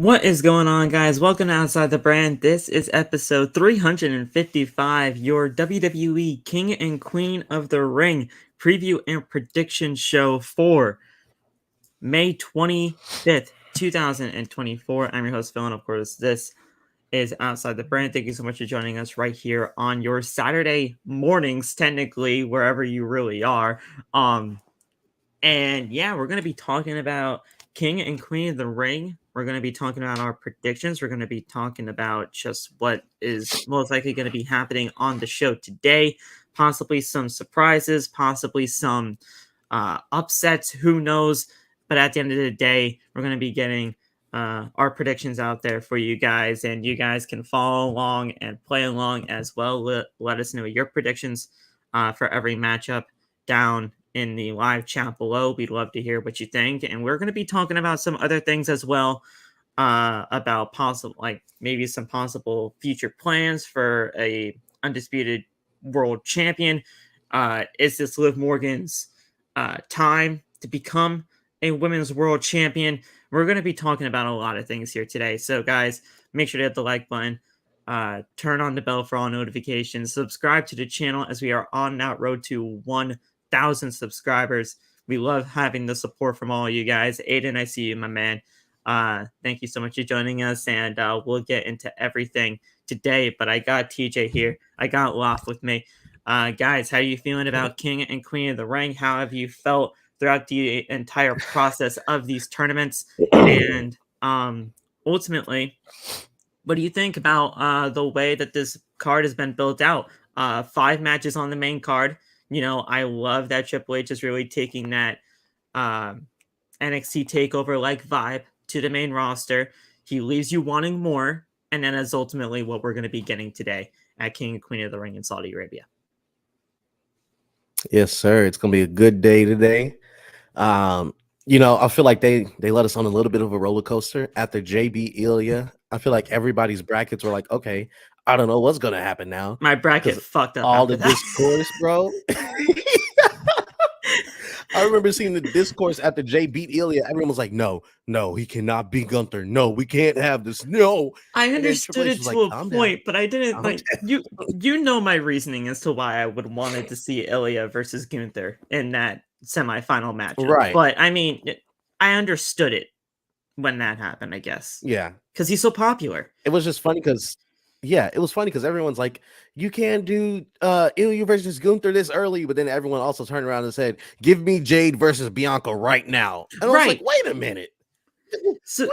What is going on, guys? Welcome to Outside the Brand. This is episode 355, your WWE King and Queen of the Ring preview and prediction show for May 25th, 2024. I'm your host, Phil, and of course, this is Outside the Brand. Thank you so much for joining us right here on your Saturday mornings, technically, wherever you really are. And yeah, we're going to be talking about King and Queen of the Ring. We're going to be talking about our predictions. We're going to be talking about just what is most likely going to be happening on the show today. Possibly some surprises, possibly some upsets. Who knows? But at the end of the day, we're going to be getting our predictions out there for you guys. And you guys can follow along and play along as well. Let us know your predictions for every matchup down in the live chat below. We'd love to hear what you think, and we're going to be talking about some other things as well, about possible, like maybe some possible future plans for a undisputed world champion. Is this Liv Morgan's time to become a women's world champion? We're going to be talking about a lot of things here today, so guys, make sure to hit the like button, turn on the bell for all notifications, subscribe to the channel as we are on that road to 1,000 subscribers. We love having the support from all you guys. Aiden, I see you, my man. Thank you so much for joining us, and we'll get into everything today. But I got TJ here. I got Loft with me. Guys, how are you feeling about King and Queen of the Ring? How have you felt throughout the entire process of these tournaments? And ultimately, what do you think about the way that this card has been built out? 5 matches on the main card. You know, I love that Triple H is really taking that NXT takeover like vibe to the main roster. He leaves you wanting more, and then that's ultimately what we're going to be getting today at King and Queen of the Ring in Saudi Arabia. Yes, sir. It's gonna be a good day today. I feel like they let us on a little bit of a roller coaster after JB Ilya. I feel like everybody's brackets were like, okay, I don't know what's gonna happen now. My bracket fucked up all after the that. discourse, bro. I remember seeing the discourse after Jay beat Ilya. Everyone was like, no, he cannot beat Gunther. No, we can't have this. No. I understood it to a point, but I didn't like you. You know my reasoning as to why I would wanted to see Ilya versus Gunther in that semifinal matchup. Right. But I mean, I understood it when that happened, I guess. Yeah. Because he's so popular. It was just funny because everyone's like, you can't do Ilya versus Gunther this early, but then everyone also turned around and said, give me Jade versus Bianca right now. And I was like, wait a minute. So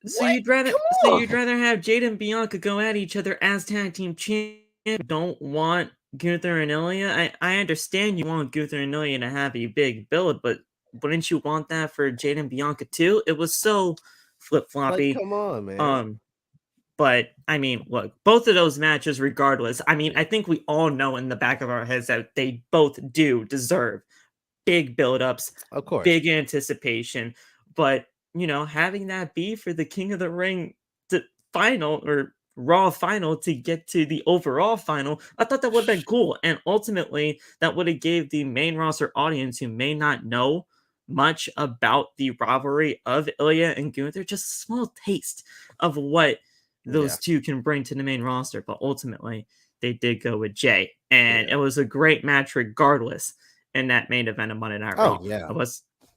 you'd rather have Jade and Bianca go at each other as tag team champions? Don't want Gunther and Ilya? I understand you want Gunther and Ilya to have a big build, but wouldn't you want that for Jade and Bianca too? It was so flip-floppy. Like, come on, man. But I mean, look, both of those matches, regardless, I mean, I think we all know in the back of our heads that they both do deserve big build-ups, of course, big anticipation. But you know, having that be for the King of the Ring to final or Raw final to get to the overall final, I thought that would have been cool. And ultimately, that would have gave the main roster audience who may not know much about the rivalry of Ilya and Gunther just a small taste of what those two can bring to the main roster. But ultimately, they did go with Jay, and it was a great match regardless in that main event of Monday Night Raw.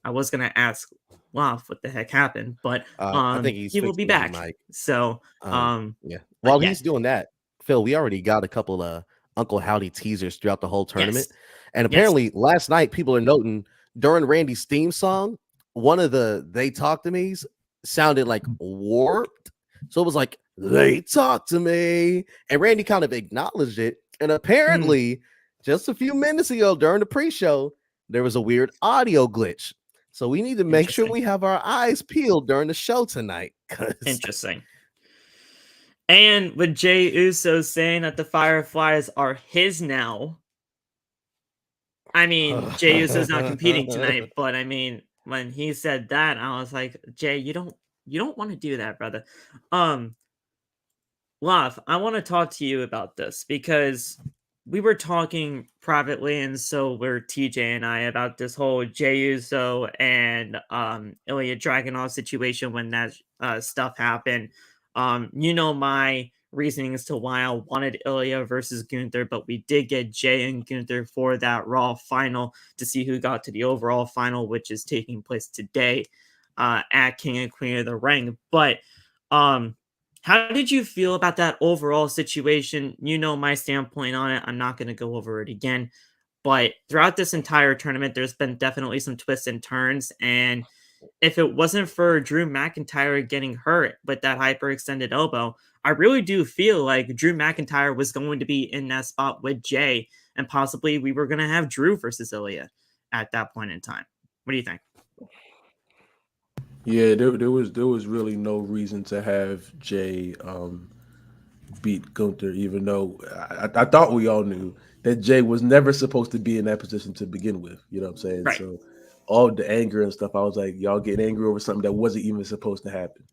I was gonna ask Loft what the heck happened, but I think he will be back. So while he's doing that, Phil, we already got a couple of Uncle Howdy teasers throughout the whole tournament. And apparently last night people are noting during Randy's theme song, one of the They Talk to Me's sounded like warped. So it was like, they talk to me. And Randy kind of acknowledged it. And apparently, just a few minutes ago during the pre-show, there was a weird audio glitch. So we need to make sure we have our eyes peeled during the show tonight. Interesting. And with Jey Uso saying that the Fireflies are his now, I mean, Jey Uso's not competing tonight, but I mean, when he said that, I was like, Jay, you don't want to do that, brother. Love, I want to talk to you about this because we were talking privately, and so were TJ and I about this whole Jey Uso and Ilya Dragunov situation when that stuff happen. My reasoning as to why I wanted Ilya versus Gunther, but we did get Jay and Gunther for that Raw final to see who got to the overall final, which is taking place today at King and Queen of the Ring. But how did you feel about that overall situation? My standpoint on it. I'm not going to go over it again. But throughout this entire tournament, there's been definitely some twists and turns. And if it wasn't for Drew McIntyre getting hurt with that hyperextended elbow, I really do feel like Drew McIntyre was going to be in that spot with Jay. And possibly we were going to have Drew versus Ilya at that point in time. What do you think? Yeah, there was really no reason to have Jay beat Gunther, even though I thought we all knew that Jay was never supposed to be in that position to begin with. You know what I'm saying? Right. So all the anger and stuff, I was like, y'all getting angry over something that wasn't even supposed to happen.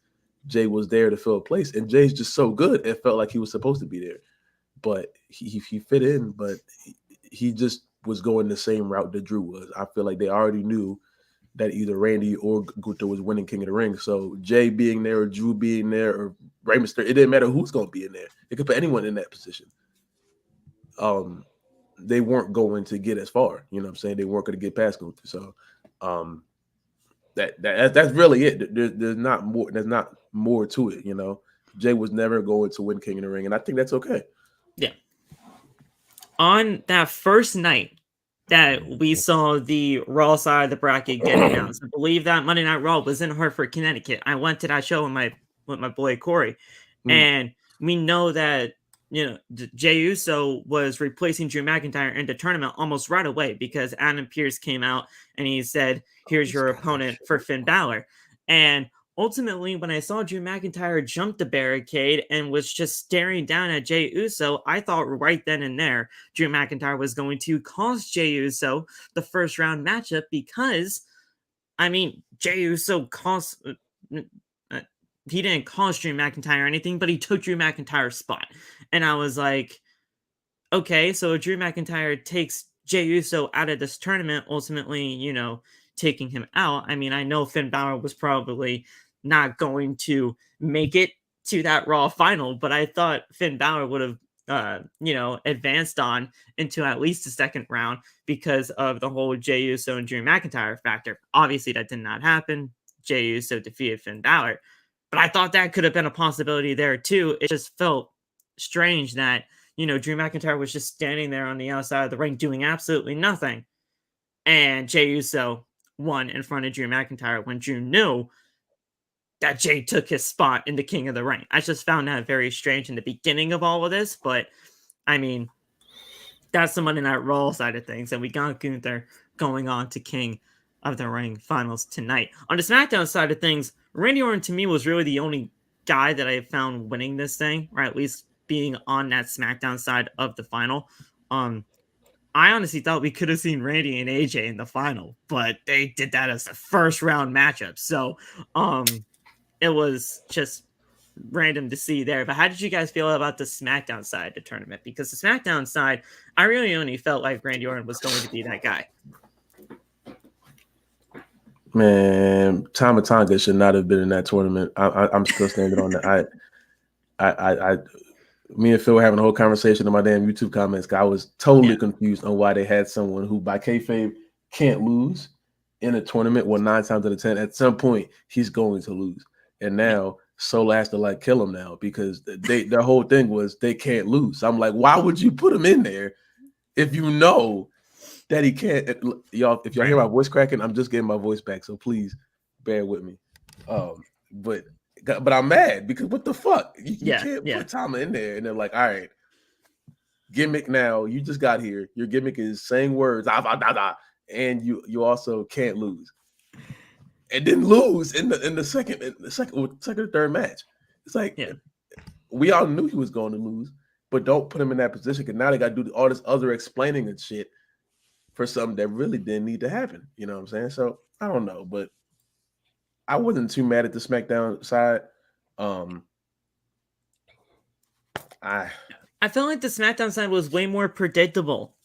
Jay was there to fill a place, and Jay's just so good, it felt like he was supposed to be there. But he fit in, but he just was going the same route that Drew was. I feel like they already knew that either Randy or Gunther was winning King of the Ring. So Jay being there or Drew being there or Rey Mysterio, it didn't matter who's going to be in there. It could put anyone in that position. They weren't going to get as far. You know what I'm saying? They weren't going to get past Gunther. So that's really it. There's not more. There's not more to it. You know, Jay was never going to win King of the Ring, and I think that's okay. Yeah. On that first night that we saw the Raw side of the bracket get announced, I believe that Monday Night Raw was in Hartford, Connecticut. I went to that show with my boy Corey, and we know that Jey Uso was replacing Drew McIntyre in the tournament almost right away because Adam Pearce came out and he said, "Here's your opponent for Finn Balor." And ultimately, when I saw Drew McIntyre jump the barricade and was just staring down at Jey Uso, I thought right then and there Drew McIntyre was going to cost Jey Uso the first round matchup because, Jey Uso cost... he didn't cost Drew McIntyre anything, but he took Drew McIntyre's spot. And I was like, okay, so Drew McIntyre takes Jey Uso out of this tournament, ultimately, taking him out. I know Finn Balor was probably not going to make it to that Raw final, but I thought Finn Balor would have, advanced on into at least the second round because of the whole Jey Uso and Drew McIntyre factor. Obviously, that did not happen. Jey Uso defeated Finn Balor. But I thought that could have been a possibility there too. It just felt strange that, Drew McIntyre was just standing there on the outside of the ring doing absolutely nothing. And Jey Uso won in front of Drew McIntyre when Drew knew that Jey took his spot in the King of the Ring. I just found that very strange in the beginning of all of this. But, that's the Monday Night Raw side of things. And we got Gunther going on to King of the Ring finals tonight. On the SmackDown side of things, Randy Orton to me was really the only guy that I found winning this thing, or at least being on that SmackDown side of the final. I honestly thought we could have seen Randy and AJ in the final, but they did that as the first round matchup. So it was just random to see there. But how did you guys feel about the SmackDown side of the tournament? Because the SmackDown side, I really only felt like Randy Orton was going to be that guy. Man, Tama Tonga should not have been in that tournament. I'm still standing on that. Me and Phil were having a whole conversation in my damn YouTube comments. I was totally confused on why they had someone who, by kayfabe, can't lose in a tournament. Well, 9 times out of 10, at some point, he's going to lose. And now Solo has to kill him now because their whole thing was they can't lose. I'm like, why would you put him in there if you know that he can't? Y'all, if y'all hear my voice cracking, I'm just getting my voice back, so please bear with me. But I'm mad because what the fuck? You can't put Tama in there. And they're like, all right, gimmick now. You just got here. Your gimmick is saying words, and you also can't lose. And then lose in the second or third match. It's like we all knew he was going to lose, but don't put him in that position because now they got to do all this other explaining and shit for something that really didn't need to happen. You know what I'm saying? So I don't know, but I wasn't too mad at the SmackDown side. I felt like the SmackDown side was way more predictable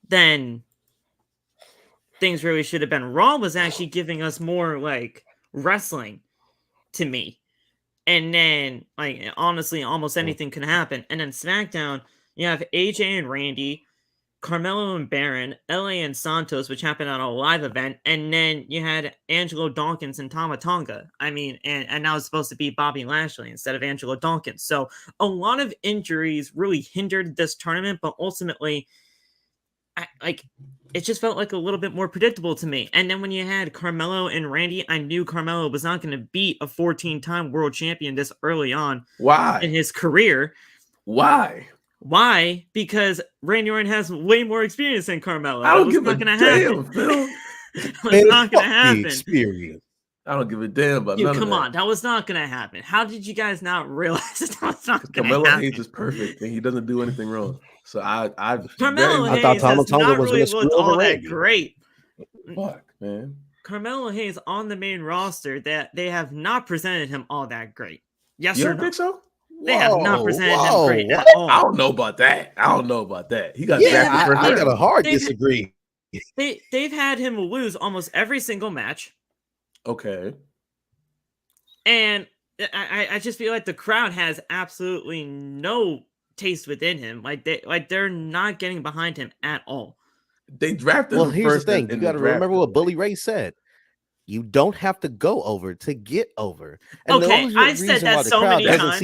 than things really should have been. Raw was actually giving us more wrestling to me. And then, like, honestly, almost anything can happen. And then SmackDown, you have AJ and Randy, Carmelo and Baron, LA and Santos, which happened on a live event, and then you had Angelo Dawkins and Tama Tonga. I mean, and now it's supposed to be Bobby Lashley instead of Angelo Dawkins. So a lot of injuries really hindered this tournament, but ultimately, it just felt like a little bit more predictable to me. And then when you had Carmelo and Randy, I knew Carmelo was not going to beat a 14-time world champion this early on in his career. Why? Because Randy Orton has way more experience than Carmelo. I don't give a damn, Phil. It's not going to happen. Experience. I don't give a damn about none come of that. on, that was not going to happen. How did you guys not realize that was not going to happen? Carmelo Hayes is perfect, and he doesn't do anything wrong. So Carmelo Hayes thought Tama has Tonga not was really gonna looked screw over all that Randy. great. Fuck, man. Carmelo Hayes on the main roster, that they have not presented him all that great. Yes You or don't no? think so? They have not presented him great at all. I don't know about that. He got Yeah, drafted I got a hard disagree. They've had him lose almost every single match. Okay. And I just feel like the crowd has absolutely no taste within him. They're not getting behind him at all. They drafted him Here's first. the thing. You got to remember what Bully Ray said. You don't have to go over to get over. And okay, I've said that so many times.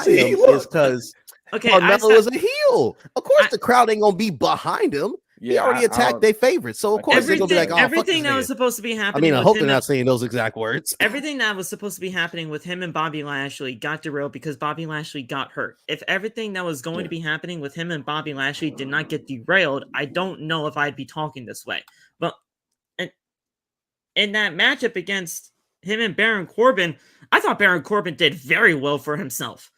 Is because Carmelo is a heel. Of course, the crowd ain't gonna be behind him. Yeah, he already attacked their favorite, so of course they're gonna be like, "Oh, everything that was supposed to be happening." I mean, I hope they're not saying those exact words. Everything that was supposed to be happening with him and Bobby Lashley got derailed because Bobby Lashley got hurt. If everything that was going to be happening with him and Bobby Lashley did not get derailed, I don't know if I'd be talking this way. But in that matchup against him and Baron Corbin, I thought Baron Corbin did very well for himself.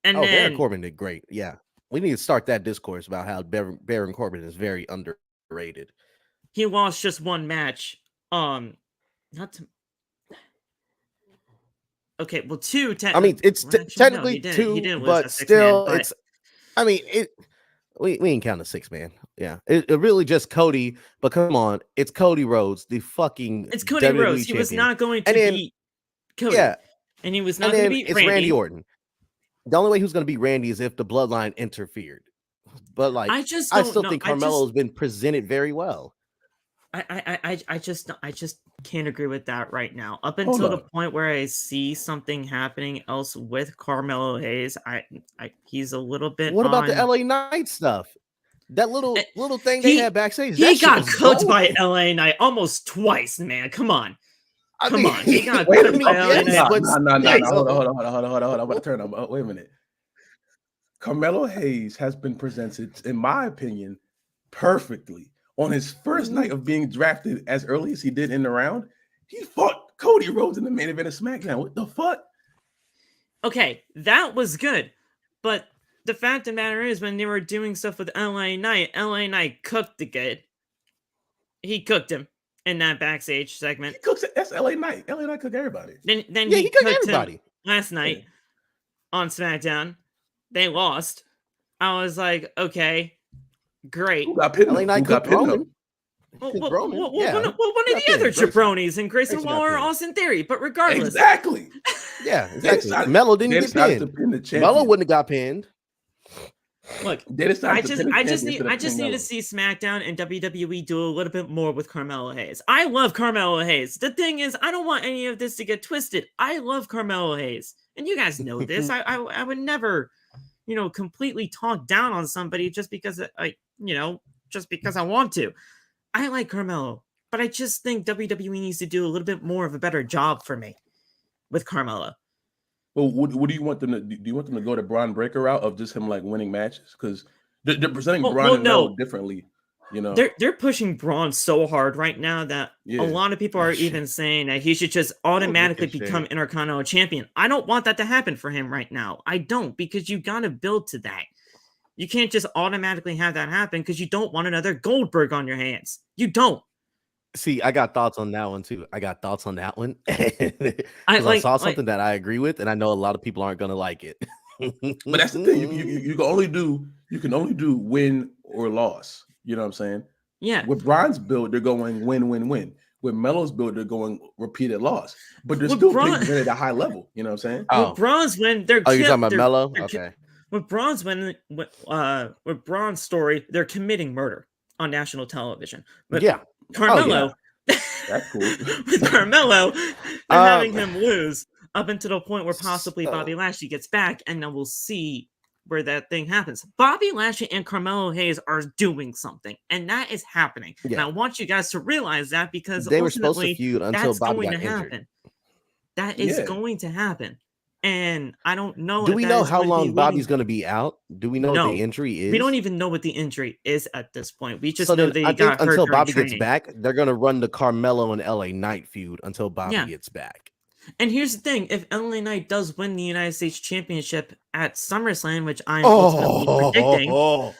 And then Baron Corbin did great. Yeah. We need to start that discourse about how Baron Corbin is very underrated. He lost just one match. Two. I mean, it's technically two, but still, it's. I mean, we ain't count a 6-man. Yeah, it really just Cody. But come on, it's Cody Rhodes, the fucking. It's Cody WWE Rhodes. champion. He was not going to beat Cody. Yeah, and he was not going to beat Randy Orton. The only way who's going to beat Randy is if the bloodline interfered. But I still think Carmelo's been presented very well. I just can't agree with that right now. Up until the point where I see something happening else with Carmelo Hayes, he's a little bit. What about the LA Knight stuff? That little thing they had backstage. He got cooked by LA Knight almost twice, man. Come on. Come on. He got cooked by LA Knight. No, hold on. I'm about to turn him. Wait a minute. Carmelo Hayes has been presented, in my opinion, perfectly. On his first night of being drafted as early as he did in the round, he fought Cody Rhodes in the main event of SmackDown. What the fuck? Okay, that was good. But the fact of the matter is, when they were doing stuff with LA Knight cooked the kid. He cooked him in that backstage segment. He cooks it. That's LA Knight. LA Knight cooked everybody. Then he cooked everybody him last night on SmackDown. They lost. I was like, okay, great. Who got pinned? LA Knight got Roman. One of the other jabronis in Grayson Waller, Austin Theory. But regardless, exactly. Yeah, exactly. Melo didn't get pinned. Melo wouldn't have got pinned. Look, I just need to see SmackDown and WWE do a little bit more with Carmelo Hayes. I love Carmelo Hayes. The thing is, I don't want any of this to get twisted. I love Carmelo Hayes, and you guys know this. I would never, completely talk down on somebody just because I want to. I like Carmelo, but I just think WWE needs to do a little bit more of a better job for me with Carmelo. Well, what do you want them to do? Do you want them to go the Braun Breaker route of just him winning matches? Because they're presenting Braun and Melo differently. They're pushing Braun so hard right now that a lot of people are even saying that he should just automatically become Intercontinental Champion. I don't want that to happen for him right now. I don't, because you got to build to that. You can't just automatically have that happen because you don't want another Goldberg on your hands. You don't. See, I got thoughts on that one too. I saw something that I agree with, and I know a lot of people aren't gonna like it. But that's the thing. You can only do win or loss. You know what I'm saying? Yeah. With Braun's build, they're going win, win, win. with Melo's build, they're going repeated loss, but they're still presented at a high level. You know what I'm saying? With Braun's win, they're you're talking about Melo? Okay. With Braun's win, with Braun's story, they're committing murder on national television. But Carmelo, that's cool. With Carmelo, they're having him lose up until the point where possibly Bobby Lashley gets back, and then we'll see where that thing happens. Bobby Lashley and Carmelo Hayes are doing something, and that is happening. Yeah. And I want you guys to realize that, because they were supposed to feud until Bobby got injured. Happen. That is going to happen. And I don't know. Do we know how long Bobby's going to be out? Do we know what the injury is? We don't even know what the injury is at this point. We just know they got hurt until Bobby training. Gets back, they're going to run the Carmelo and LA Knight feud until Bobby gets back. And here's the thing: if LA Knight does win the United States Championship at SummerSlam, which I'm ultimately predicting,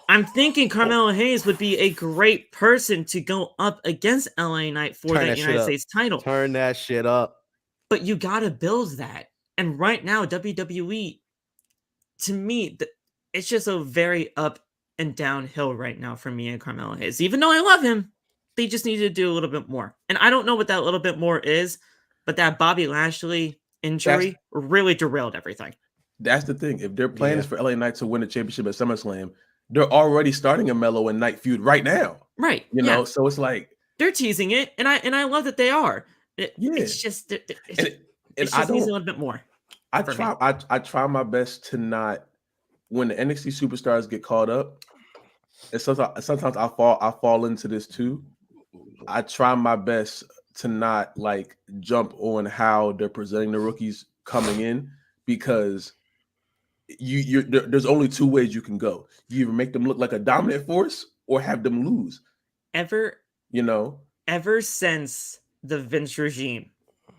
I'm thinking Carmelo Hayes would be a great person to go up against LA Knight for the United States title. Turn that shit up. But you got to build that. And right now, WWE, to me, it's just a very up and downhill right now for me and Carmelo Hayes. Even though I love him, they just need to do a little bit more. And I don't know what that little bit more is, but that Bobby Lashley injury really derailed everything. That's the thing. If their plan is for LA Knight to win the championship at SummerSlam, they're already starting a Melo and Knight feud right now. Right. You know, so it's like they're teasing it, and I love that they are. It's just it just needs a little bit more. I try my best to not, when the NXT superstars get caught up, and sometimes I fall into this too. I try my best to not like jump on how they're presenting the rookies coming in, because there's only two ways you can go. You either make them look like a dominant force or have them lose. Ever since the Vince regime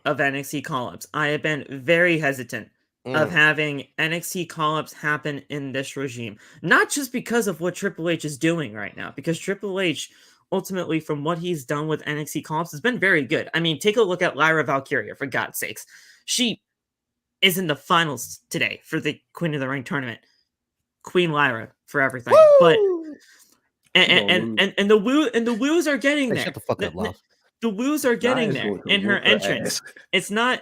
of NXT call-ups, I have been very hesitant of having NXT call-ups happen in this regime. Not just because of what Triple H is doing right now, because Triple H, ultimately, from what he's done with NXT call-ups, has been very good. I mean, take a look at Lyra Valkyria, for God's sakes. She is in the finals today for the Queen of the Ring tournament. Queen Lyra for everything. Woo! But and the woos are getting there. Shut the fuck up, love. The woos are getting there in her entrance. It's not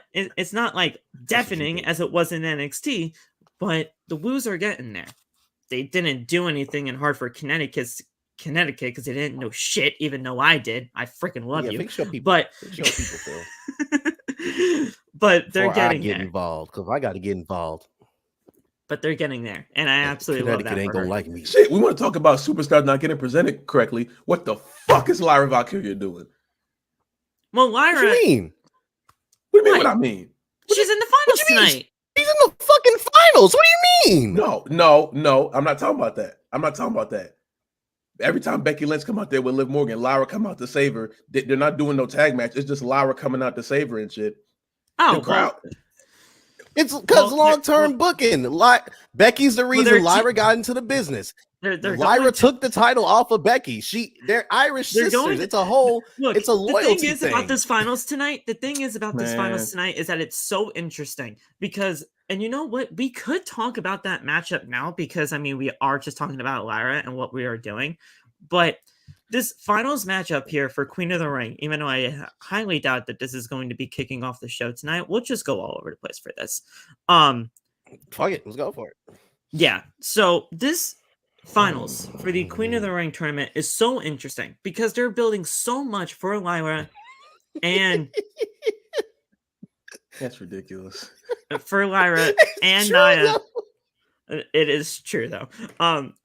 like deafening as it was in NXT, but the woos are getting there. They didn't do anything in Hartford, Connecticut, because they didn't know shit, even though I did. I freaking love you. Show people, but show people, Phil. But they're getting there. Involved, because I got to get involved. But they're getting there, and I absolutely love that. Connecticut ain't gonna like me. Shit, we want to talk about superstars not getting presented correctly. What the fuck is Lyra Valkyria doing? Well, Lyra. What do you mean? What do you mean? What I mean? She's in the finals tonight. She's in the fucking finals. What do you mean? No. I'm not talking about that. Every time Becky Lynch come out there with Liv Morgan, Lyra come out to save her. They're not doing no tag match. It's just Lyra coming out to save her and shit. Oh, crowd. It's because long-term booking. Becky's the reason Lyra got into the business. Lyra took the title off of Becky. They're Irish sisters. It's a whole. It's a loyalty thing. The thing is about this finals tonight. Is that it's so interesting because, and you know what, we could talk about that matchup now because I mean we are just talking about Lyra and what we are doing, but this finals matchup here for Queen of the Ring, even though I highly doubt that this is going to be kicking off the show tonight, we'll just go all over the place for this. Fuck it, let's go for it. Yeah. So this finals for the Queen of the Ring tournament is so interesting because they're building so much for Lyra and that's ridiculous. For Lyra and Nia. It is true though.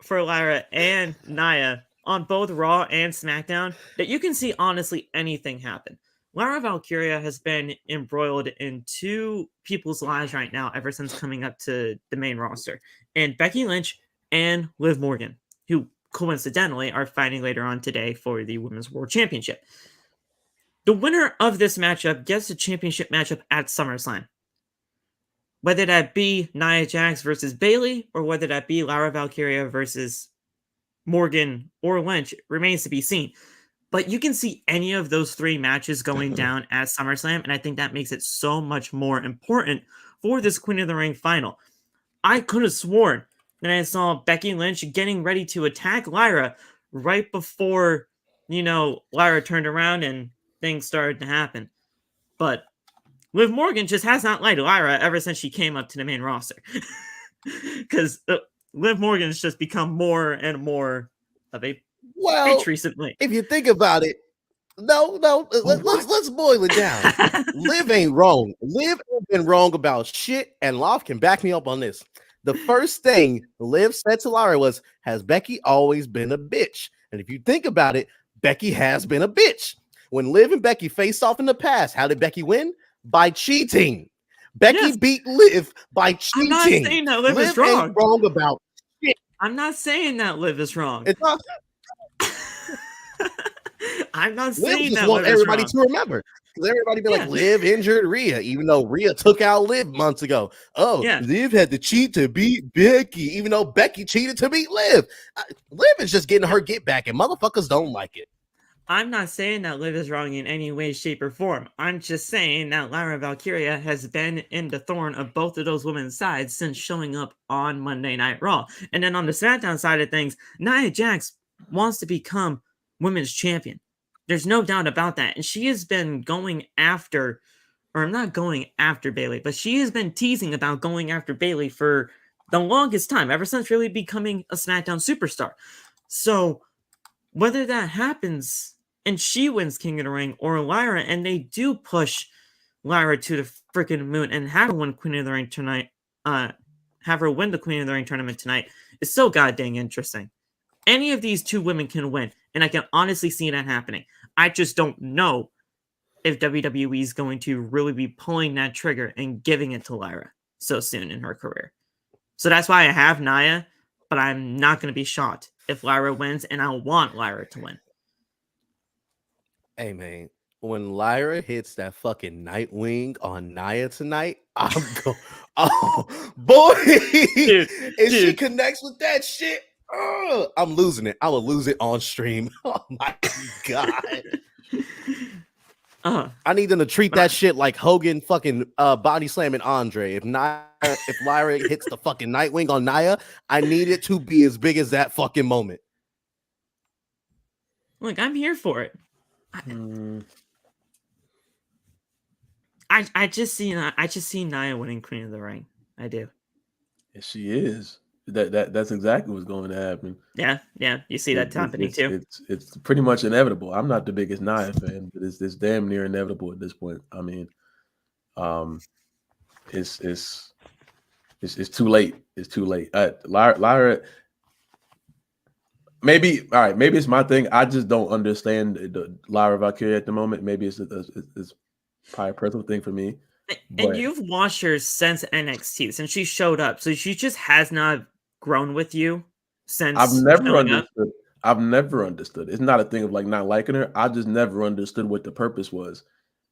For Lyra and Nia on both Raw and SmackDown, that you can see honestly anything happen. Lyra Valkyria has been embroiled in two people's lives right now ever since coming up to the main roster. And Becky Lynch and Liv Morgan, who coincidentally are fighting later on today for the Women's World Championship. The winner of this matchup gets the championship matchup at SummerSlam. Whether that be Nia Jax versus Bayley, or whether that be Lyra Valkyria versus Morgan or Lynch, remains to be seen. But you can see any of those three matches going down at SummerSlam, and I think that makes it so much more important for this Queen of the Ring final. I could have sworn that I saw Becky Lynch getting ready to attack Lyra right before, Lyra turned around and things started to happen. But Liv Morgan just has not liked Lyra ever since she came up to the main roster. Because Liv Morgan's just become more and more of a bitch recently. If you think about it, no, let's boil it down. Liv ain't wrong. Liv ain't been wrong about shit, and Loft can back me up on this. The first thing Liv said to Lyra was, "Has Becky always been a bitch?" And if you think about it, Becky has been a bitch. When Liv and Becky faced off in the past, how did Becky win? By cheating. Becky beat Liv by cheating. I'm not saying that Liv is wrong. Ain't wrong about shit. I'm not saying that Liv is wrong. It's not. I'm not saying just that want Liv everybody is to remember. Because everybody be like, Liv injured Rhea, even though Rhea took out Liv months ago. Liv had to cheat to beat Becky, even though Becky cheated to beat Liv. Liv is just getting her get back, and motherfuckers don't like it. I'm not saying that Liv is wrong in any way, shape, or form. I'm just saying that Lyra Valkyria has been in the thorn of both of those women's sides since showing up on Monday Night Raw. And then on the SmackDown side of things, Nia Jax wants to become women's champion. There's no doubt about that. And she has been going after, or not going after Bayley, but she has been teasing about going after Bayley for the longest time, ever since really becoming a SmackDown superstar. So whether that happens and she wins King of the Ring, or Lyra, and they do push Lyra to the freaking moon and have her win Queen of the Ring tonight, have her win the Queen of the Ring tournament tonight, is so goddamn interesting. Any of these two women can win, and I can honestly see that happening. I just don't know if WWE is going to really be pulling that trigger and giving it to Lyra so soon in her career. So that's why I have Nia, but I'm not going to be shocked if Lyra wins, and I want Lyra to win. Hey, man, when Lyra hits that fucking Nightwing on Nia tonight, I'm going, oh, boy, dude, she connects with that shit, I'm losing it. I will lose it on stream. Oh, my God. I need them to treat that shit like Hogan fucking body slamming Andre. If Lyra hits the fucking Nightwing on Nia, I need it to be as big as that fucking moment. Look, I'm here for it. I just see Nia winning Queen of the Ring. I do. Yeah, she is. That's exactly what's going to happen. Yeah. You see that happening too. It's pretty much inevitable. I'm not the biggest Nia fan, but it's damn near inevitable at this point. I mean, it's too late. It's too late. Lyra. Maybe it's my thing. I just don't understand the Lyra Valkyria at the moment. Maybe it's probably a personal thing for me. And you've watched her since NXT, since she showed up. So she just has not grown with you since. I've never understood. I've never understood. It's not a thing of like not liking her. I just never understood what the purpose was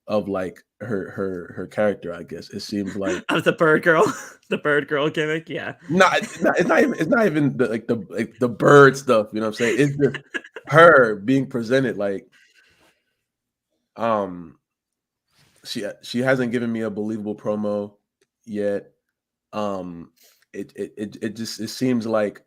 of like her character. I guess it seems like of the bird girl, the bird girl gimmick. Yeah. No, it's not even the bird stuff. You know what I'm saying? It's just her being presented like she hasn't given me a believable promo yet. It seems like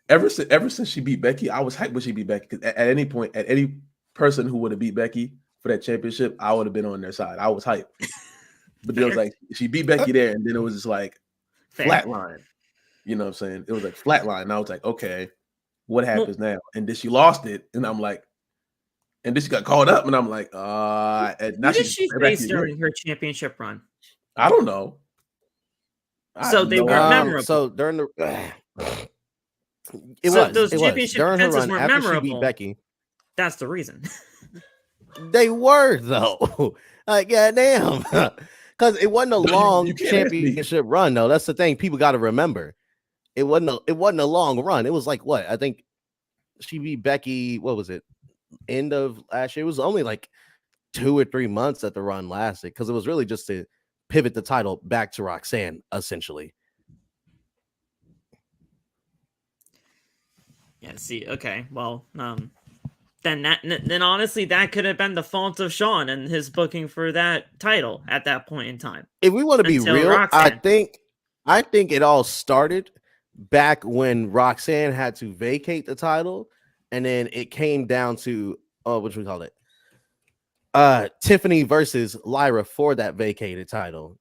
ever since she beat Becky, I was hyped when she beat Becky, because at any point, at any person who would have beat Becky for that championship, I would have been on their side. I was hyped. But it was like she beat Becky there, and then it was just like flatline. You know what I'm saying? It was like flatline. And I was like, okay, what happens now? And then she lost it, and I'm like, and then she got called up, and I'm like, and now who did she face during her championship run? I don't know. So they were memorable. So during the those championship defenses were memorable. She beat Becky. That's the reason. They were though. Like goddamn, because it wasn't a long championship run though. That's the thing people got to remember. It wasn't a long run. It was like what I think she beat Becky. What was it? End of last year. It was only like 2 or 3 months that the run lasted, because it was really just to pivot the title back to Roxanne, essentially. Yeah. See. Okay. Well. Then honestly, that could have been the fault of Sean and his booking for that title at that point in time. If we want to be real, Roxanne. I think it all started back when Roxanne had to vacate the title, and then it came down to what should we call it? Tiffany versus Lyra for that vacated title.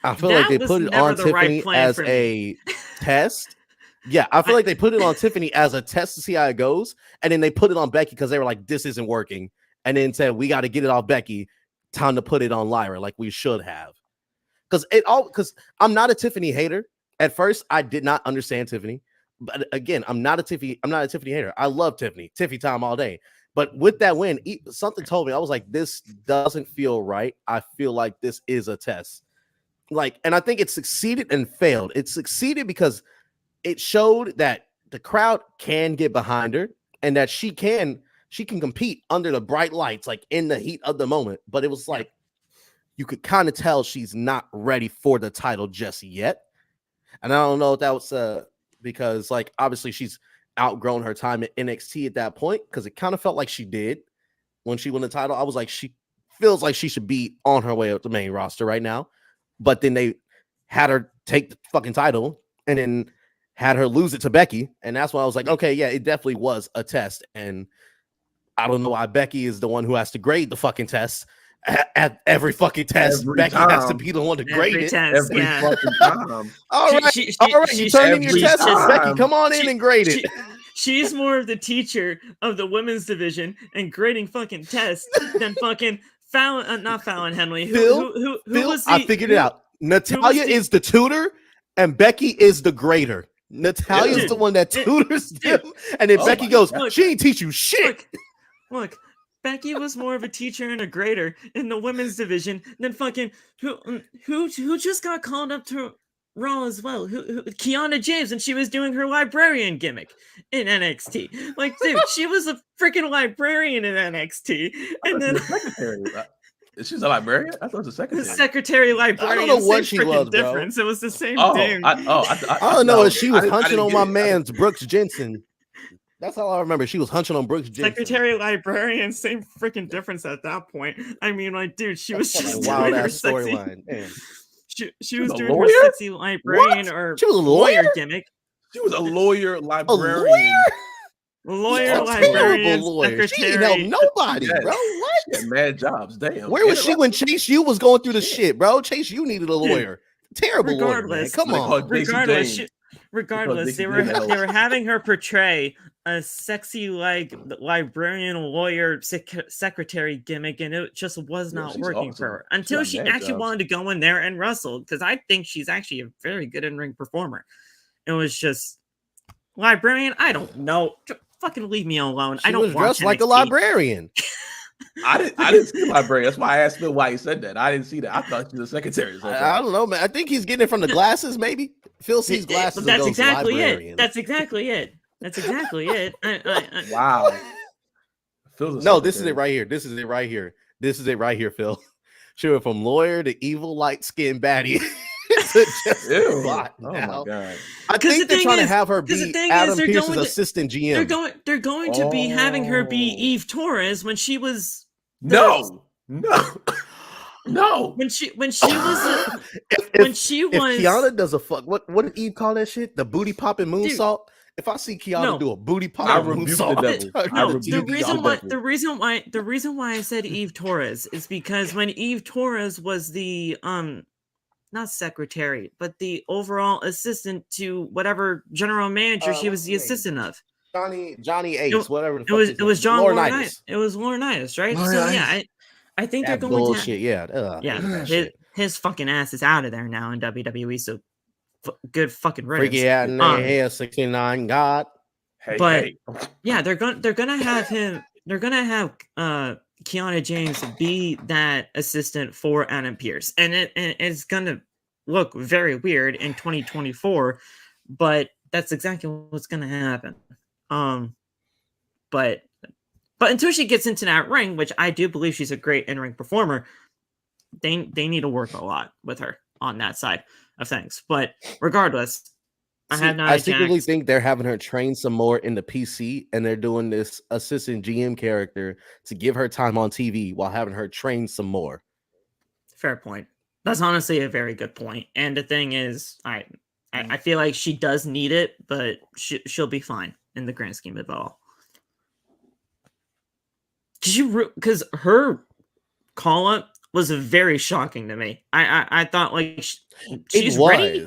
I feel like they put it on Tiffany as a test. Yeah, I feel like they put it on Tiffany as a test to see how it goes, and then they put it on Becky because they were like, "This isn't working," and then said, "We got to get it off Becky. Time to put it on Lyra, like we should have." Because I'm not a Tiffany hater. At first, I did not understand Tiffany, but again, I'm not a Tiffany hater. I love Tiffany time all day. But with that win, something told me, I was like, this doesn't feel right. I feel like this is a test. And I think it succeeded and failed. It succeeded because it showed that the crowd can get behind her and that she can compete under the bright lights, like in the heat of the moment. But it was like, you could kind of tell she's not ready for the title just yet. And I don't know if that was because, like, obviously she's outgrown her time at NXT at that point, because it kind of felt like she did when she won the title. I was like, she feels like she should be on her way up the main roster right now. But then they had her take the fucking title and then had her lose it to Becky. And that's why I was like, okay, yeah, it definitely was a test. And I don't know why Becky is the one who has to grade the fucking test. At every fucking test, Becky has to be the one to grade it. Every fucking time. All right, you turned in your test. Becky, come on in and grade it. She's more of the teacher of the women's division and grading fucking tests than fucking not Fallon Henley. Who was the, I figured it out. Natalia is the tutor and Becky is the grader. Natalia is the one that tutors them, and then Becky goes, "She ain't teach you shit." Look. Becky was more of a teacher and a grader in the women's division than fucking who just got called up to Raw as well. Who Kiana James, and she was doing her librarian gimmick in NXT. Like, dude, she was a freaking librarian in NXT, and then secretary. She's a librarian. I thought it was a secretary. Secretary librarian. I don't know what she was, difference. Bro. It was the same thing. I don't know. She was hunching on my man's Brooks Jensen. That's all I remember. She was hunching on Brooks Jensen. Secretary librarian, same freaking difference at that point. I mean, like, dude, she was just wild doing her ass storyline. She was doing her sexy librarian or she was a lawyer gimmick. She was a lawyer librarian. Lawyer librarian, lawyer. secretary. She didn't help nobody, bro. What? She had mad jobs. Damn. Where was she when Chase U was going through the shit, bro? Chase U needed a lawyer. Terrible lawyer, man. Come on. Regardless, they were having her portray a sexy like librarian lawyer secretary gimmick, and it just was not working for her until she actually wanted to go in there and wrestle, because I think she's actually a very good in-ring performer. It was just librarian. I don't know. Fucking leave me alone. I don't was dressed like a librarian. I didn't see the librarian. That's why I asked Phil why he said that. I didn't see that. I thought she was a secretary. I don't know, man. I think he's getting it from the glasses, maybe. Phil sees glasses. That's exactly it. That's exactly it. Wow. No, this is it right here. This is it right here, Phil. She went from lawyer to evil light-skinned baddie. Oh my god! I think they're trying to have her be Adam Pearce's assistant GM. They're going to be having her be Eve Torres when she was no. When she was if Kiana does a fuck, what did Eve call that shit? The booty popping moonsault. If I see Kiana do a booty pop, the reason why I said Eve Torres is because when Eve Torres was the not secretary, but the overall assistant to whatever general manager she was the assistant of. Johnny Ace, whatever. It was John Laurinaitis. It was Laurinaitis, right? So yeah, I think they're going bullshit. His fucking ass is out of there now in WWE. So good fucking riddance. Freaky out in their hair, 69 God. Yeah, they're gonna have him. They're gonna have Kiana James be that assistant for Adam Pearce, and it's gonna look very weird in 2024, but that's exactly what's gonna happen. But until she gets into that ring, which I do believe she's a great in-ring performer, they need to work a lot with her on that side of things. But regardless, I secretly think they're having her train some more in the PC, and they're doing this assistant GM character to give her time on TV while having her train some more. Fair point. That's honestly a very good point. And the thing is, I feel like she does need it, but she'll be fine in the grand scheme of it all. Because her call up was very shocking to me. I thought like she's it was. ready.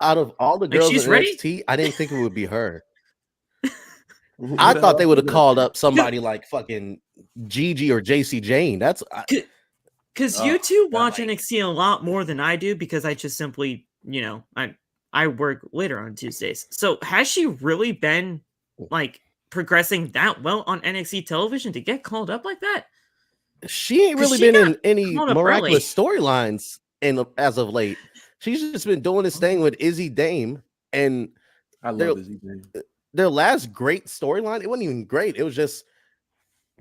Out of all the girls in NXT, I didn't think it would be her. I thought they would have called up somebody like fucking Gigi or JC Jane. That's because you two watch NXT a lot more than I do because I just simply, I work later on Tuesdays. So has she really been like progressing that well on NXT television to get called up like that? She ain't really been in any miraculous storylines as of late. She's just been doing this thing with Izzy Dame, and I love Izzy Dame. Their last great storyline, it wasn't even great. It was just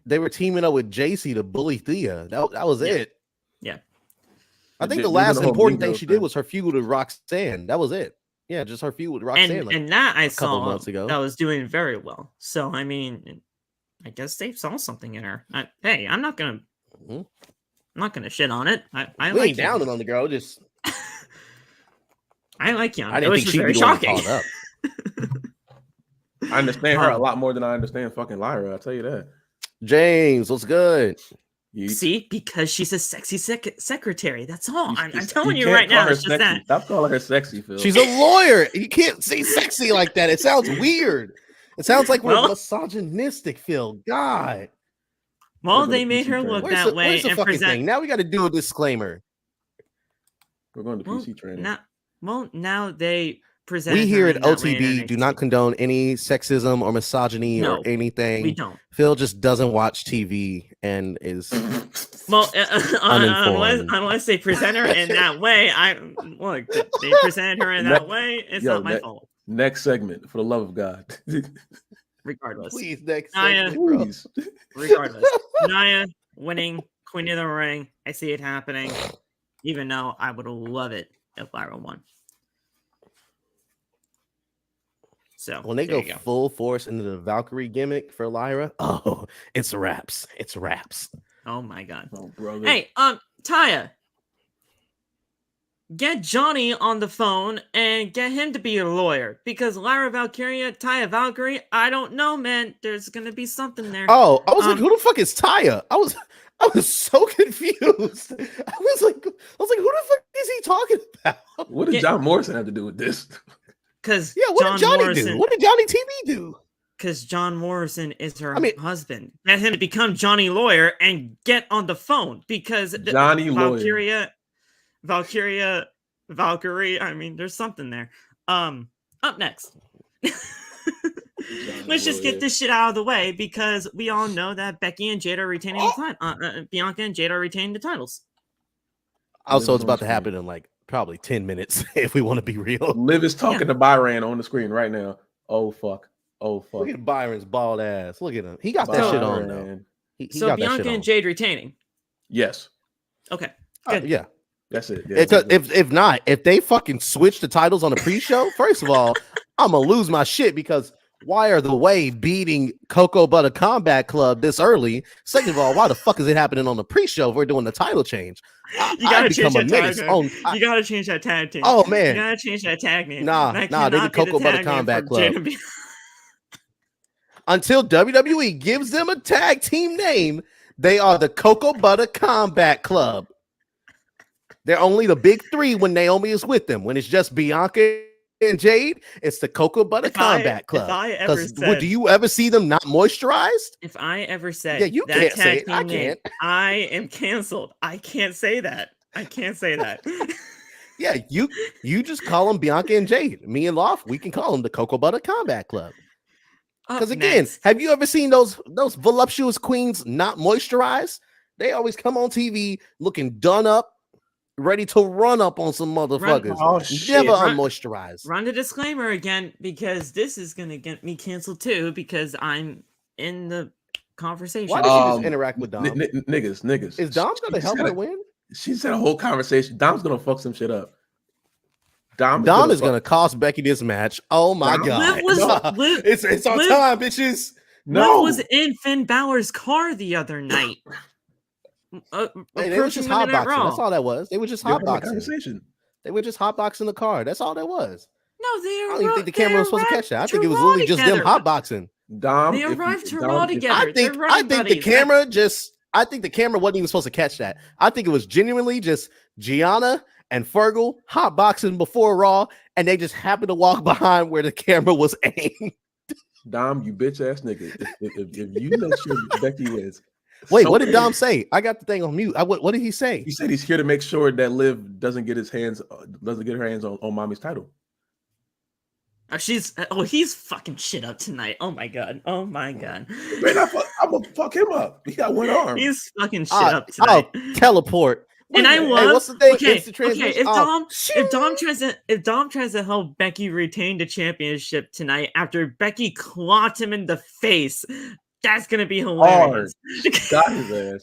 they were teaming up with JC to bully Thea. That was it. Yeah. I think the last important thing she did was her feud with Roxanne. That was it. Yeah, just her feud with Roxanne. And that I saw months ago. That was doing very well. So I mean, I guess they saw something in her. Hey, I'm not gonna shit on it. I we like ain't down on the girl. Just I like Yana. I didn't think she'd be shocking. Up. I understand her a lot more than I understand fucking Lyra. I'll tell you that. James, what's good? See, because she's a sexy secretary. That's all. I'm telling you right now. It's just that. Stop calling her sexy, Phil. She's a lawyer. You can't say sexy like that. It sounds weird. It sounds like we're misogynistic, Phil. God. Well, they made her look that way. Where's the fucking thing? Now we got to do a disclaimer. We're going to PC training. Now they present. We here at OTB do not condone any sexism or misogyny or anything. We don't. Phil just doesn't watch TV and is unless they present her in that way. They presented her in that way. It's not my fault. Next segment, for the love of God. Regardless, please, next Nia, segment, please. Regardless, Nia winning Queen of the Ring. I see it happening, even though I would love it if Lyra won. So when they go full force into the Valkyrie gimmick for Lyra, it's wraps. It's wraps. Oh my God. Oh, brother. Hey, Taya, get Johnny on the phone and get him to be your lawyer because Lyra Valkyria, Taya Valkyrie, I don't know, man. There's gonna be something there. Oh, I was like, who the fuck is Taya? I was so confused. I was like, who the fuck is he talking about? What did John Morrison have to do with this? Because what did Johnny do? What did Johnny TV do? Because John Morrison is her husband. Get him to become Johnny Lawyer and get on the phone because Johnny Valkyria. I mean, there's something there. Up next. Let's just get this shit out of the way because we all know that Becky and Jade are retaining the title. Bianca and Jade are retaining the titles. Also, it's about to happen in like probably 10 minutes if we want to be real. Liv is talking to Byron on the screen right now. Oh fuck. Look at Byron's bald ass. Look at him. He got that shit on though. So Bianca and Jade retaining. Yes. Okay. Good. Yeah. That's it. If they fucking switch the titles on the pre-show, first of all, I'm gonna lose my shit because why are the Way beating Cocoa Butter Combat Club this early? Second of all, why the fuck is it happening on the pre-show if we're doing the title change? You gotta change that tag name. You gotta change that tag team. Oh man, you gotta change that tag name. Nah, they did Cocoa Butter Combat Club. Until WWE gives them a tag team name, they are the Cocoa Butter Combat Club. They're only the big three when Naomi is with them. When it's just Bianca and Jade, it's the Cocoa Butter Combat Club. Do you ever see them not moisturized? If I ever said you that can't tag say team I name, can't. I am canceled. I can't say that. Yeah, you just call them Bianca and Jade. Me and Loft, we can call them the Cocoa Butter Combat Club. Because again, have you ever seen those voluptuous queens not moisturized? They always come on TV looking done up, ready to run up on some motherfuckers. Never unmoisturized. Run the disclaimer again because this is gonna get me canceled too because I'm in the conversation. Why did you just interact with Dom? Niggas. Is Dom gonna help her win? She's had a whole conversation. Dom's gonna fuck some shit up. Dom is gonna cost Becky this match. Oh my God. It's on time, bitches. No. Liv was in Finn Balor's car the other night. They were just hotboxing. That's all that was. They were just hotboxing. They were just hotboxing the car. That's all that was. No, I don't even think the camera was supposed to catch that. I think it was literally just them hotboxing. Dom, they arrived to Raw together. I think the camera just I think the camera wasn't even supposed to catch that. I think it was genuinely just Gianna and Fergal hotboxing before Raw, and they just happened to walk behind where the camera was aimed. Dom, you bitch ass nigga. If you make sure Becky wins. Wait, what did Dom say? I got the thing on mute. What did he say? He said he's here to make sure that Liv doesn't get her hands on Mommy's title. He's fucking shit up tonight. Oh my god. Man, I'm gonna fuck him up. He got one arm. He's fucking shit up tonight. I'll teleport. And I love. Hey, what's the thing? Okay, if Dom tries to help Becky retain the championship tonight after Becky clocked him in the face, that's gonna be hilarious. Got his ass.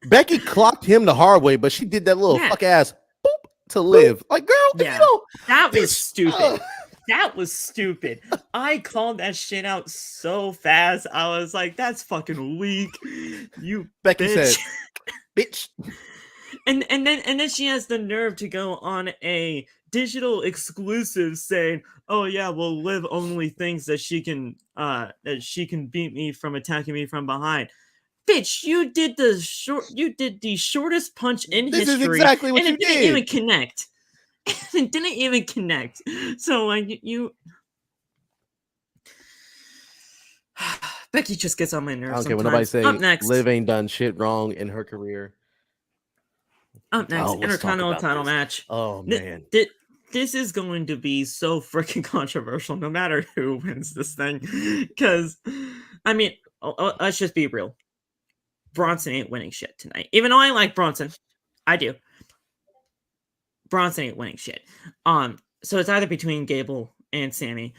Becky clocked him the hard way, but she did that little fuck ass boop to Liv. Like, girl, yeah, you know, that was stupid. That was stupid. I called that shit out so fast. I was like, that's fucking weak. You Becky bitch. said, bitch. And then she has the nerve to go on a digital exclusive saying, "Oh yeah, well, Liv only thinks that she can beat me from attacking me from behind." Bitch, you did the shortest punch in history. This is exactly what you did. Didn't even connect. It didn't even connect. So like you Becky just gets on my nerves. I don't care sometimes. when nobody say Up next, Liv ain't done shit wrong in her career. Up next, Intercontinental title match. Oh man, this is going to be so freaking controversial, no matter who wins this thing. Because, I mean, let's just be real. Bronson ain't winning shit tonight. Even though I like Bronson, I do. Bronson ain't winning shit. So it's either between Gable and Sami.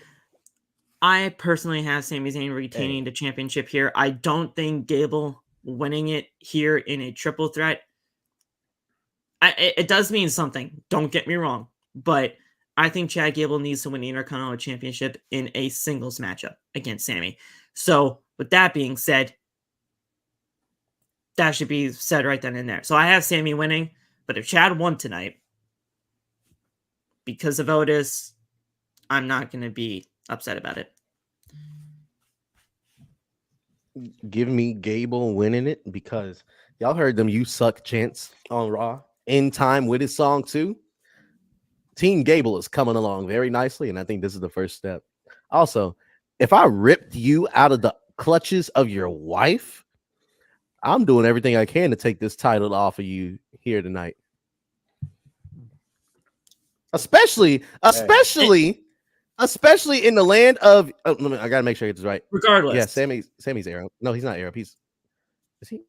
I personally have Sami Zayn retaining the championship here. I don't think Gable winning it here in a triple threat. It does mean something. Don't get me wrong. But I think Chad Gable needs to win the Intercontinental Championship in a singles matchup against Sami. So with that being said, that should be said right then and there. So I have Sami winning. But if Chad won tonight, because of Otis, I'm not going to be upset about it. Give me Gable winning it, because y'all heard them "You Suck" chants on Raw in time with his song too. Team Gable is coming along very nicely, and I think this is the first step. Also, if I ripped you out of the clutches of your wife, I'm doing everything I can to take this title off of you here tonight. Especially in the land of. I gotta make sure I get this right. Regardless, yeah, Sami's Arab. No, he's not Arab. Is he?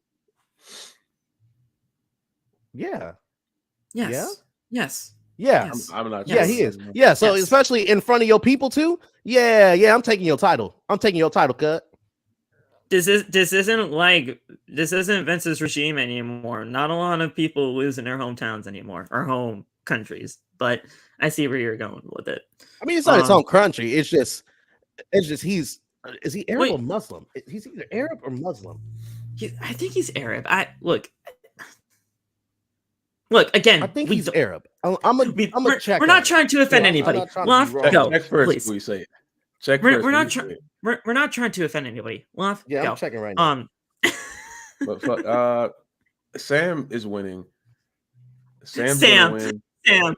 Yeah. Yes. Yeah. Yes. Yeah. Yes. I'm not. Yeah, he is. Yeah. So especially in front of your people too. Yeah. I'm taking your title. Cut. This isn't Vince's regime anymore. Not a lot of people lose in their hometowns anymore, or home countries. But I see where you're going with it. I mean, it's not its own country. It's just is he Arab or Muslim? He's either Arab or Muslim. I think he's Arab. Look again. I think he's Arab. I'm a check. We're not trying to offend anybody. Go, check first please. before you say it. Check we're first. We're not trying to offend anybody. Yeah, go. I'm checking right now. But Sam is winning. Sam's Sam. gonna win. Sam.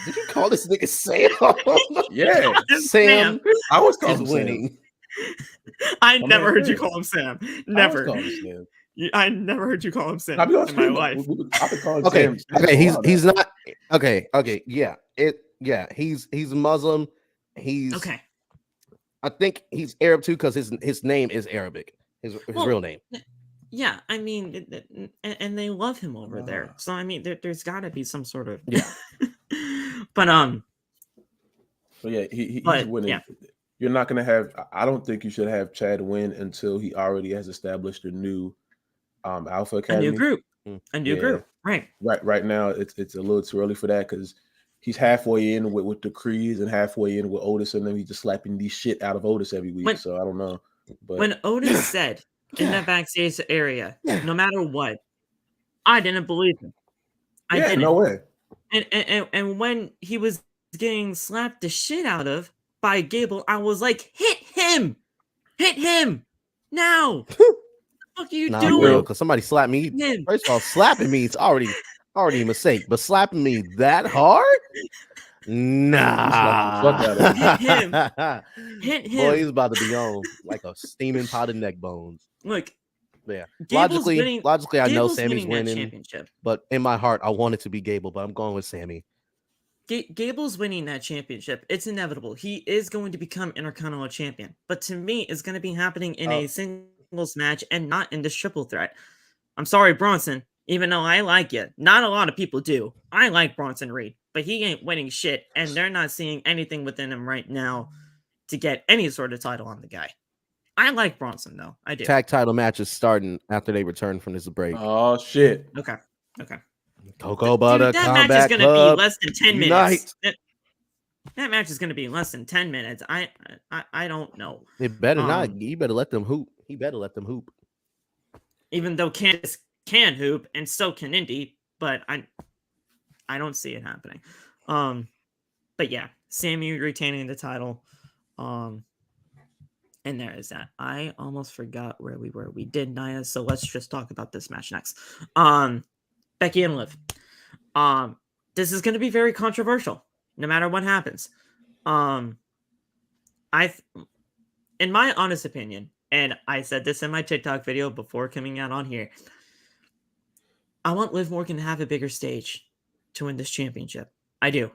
Did you call this nigga Sam? Yeah, Sam. I was calling is winning. I never heard you call him Sam. Never. I never heard you call him Sam in my life. Okay. He's not. Okay. Yeah. He's Muslim. He's okay. I think he's Arab too, because his name is Arabic. His real name. Yeah, I mean, and they love him over there. So I mean, there's got to be some sort of but yeah, he's winning. Yeah. You're not gonna have. I don't think you should have Chad win until he already has established a new Alpha Academy, a new group. Right. Right now, it's a little too early for that, because he's halfway in with the Creeds and halfway in with Otis, and then he's just slapping these shit out of Otis every week. So I don't know. But when Otis said in that backstage area, no matter what, I didn't believe him. I didn't. No way. And when he was getting slapped the shit out of by Gable, I was like, hit him now. fuck are you Nah, doing? because somebody slapped me. Man. First of all, slapping me, it's already a mistake. But slapping me that hard? Nah. Hit him. Boy, he's about to be on like a steaming pot of neck bones. Look, yeah. Gable's Logically, I know Sammy's winning that championship. But in my heart, I want it to be Gable, but I'm going with Sami. Gable's winning that championship. It's inevitable. He is going to become Intercontinental Champion. But to me, it's going to be happening in a singles match and not in this triple threat. I'm sorry, Bronson. Even though I like you, not a lot of people do. I like Bronson Reed, but he ain't winning shit, and they're not seeing anything within him right now to get any sort of title on the guy. I like Bronson, though. I do. Tag title matches starting after they return from this break. Oh, shit. Okay. Cocoa Butter that Combat match is going to be less than 10 minutes. That match is going to be less than 10 minutes. I don't know. It better not. You better let them hoop. He better let them hoop. Even though Candice can hoop and so can Indy, but I don't see it happening. But yeah, Sami retaining the title. And there is that. I almost forgot where we were. We did Nia, so let's just talk about this match next. Becky and Liv. This is going to be very controversial, no matter what happens. In my honest opinion, and I said this in my TikTok video before coming out on here, I want Liv Morgan to have a bigger stage to win this championship. I do.